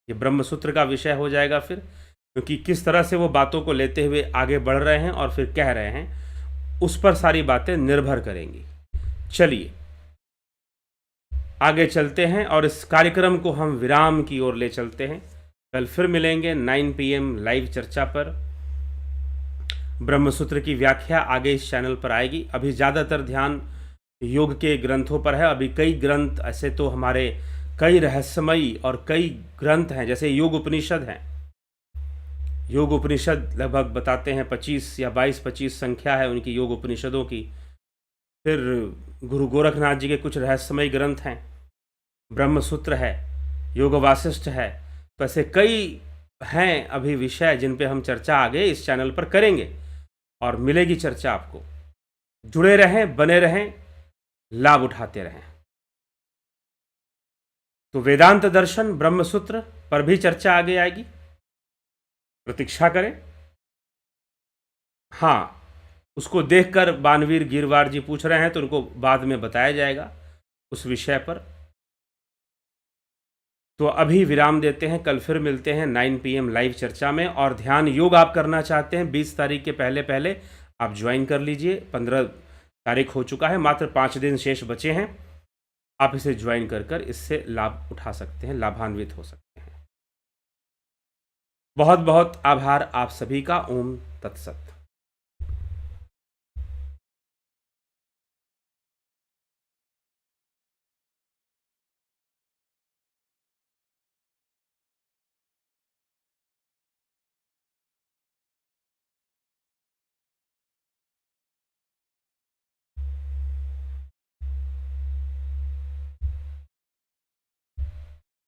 Speaker 1: ये ब्रह्म सूत्र का विषय हो जाएगा फिर, क्योंकि किस तरह से वो बातों को लेते हुए आगे बढ़ रहे हैं और फिर कह रहे हैं, उस पर सारी बातें निर्भर करेंगी। चलिए आगे चलते हैं और इस कार्यक्रम को हम विराम की ओर ले चलते हैं। कल फिर मिलेंगे 9 PM लाइव चर्चा पर। ब्रह्मसूत्र की व्याख्या आगे इस चैनल पर आएगी। अभी ज़्यादातर ध्यान योग के ग्रंथों पर है। अभी कई ग्रंथ ऐसे तो हमारे कई रहस्यमयी और कई ग्रंथ हैं, जैसे योग उपनिषद हैं। योग उपनिषद लगभग बताते हैं 25 या 22-25 संख्या है उनकी योग उपनिषदों की। फिर गुरु गोरखनाथ जी के कुछ रहस्यमयी ग्रंथ हैं, ब्रह्मसूत्र है, योग वासिष्ठ है। तो ऐसे कई हैं अभी विषय जिन पे हम चर्चा आगे इस चैनल पर करेंगे और मिलेगी चर्चा आपको। जुड़े रहें, बने रहें, लाभ उठाते रहें। तो वेदांत दर्शन ब्रह्मसूत्र पर भी चर्चा आगे आएगी, प्रतीक्षा करें। हाँ, उसको देखकर बानवीर गिरवार जी पूछ रहे हैं तो उनको बाद में बताया जाएगा उस विषय पर। तो अभी विराम देते हैं, कल फिर मिलते हैं 9 PM लाइव चर्चा में। और ध्यान योग आप करना चाहते हैं 20 तारीख के पहले पहले आप ज्वाइन कर लीजिए। 15 तारीख हो चुका है, मात्र 5 दिन शेष बचे हैं। आप इसे ज्वाइन कर इससे लाभ उठा सकते हैं, लाभान्वित हो सकते हैं। बहुत बहुत आभार आप सभी का। ओम तत्सत।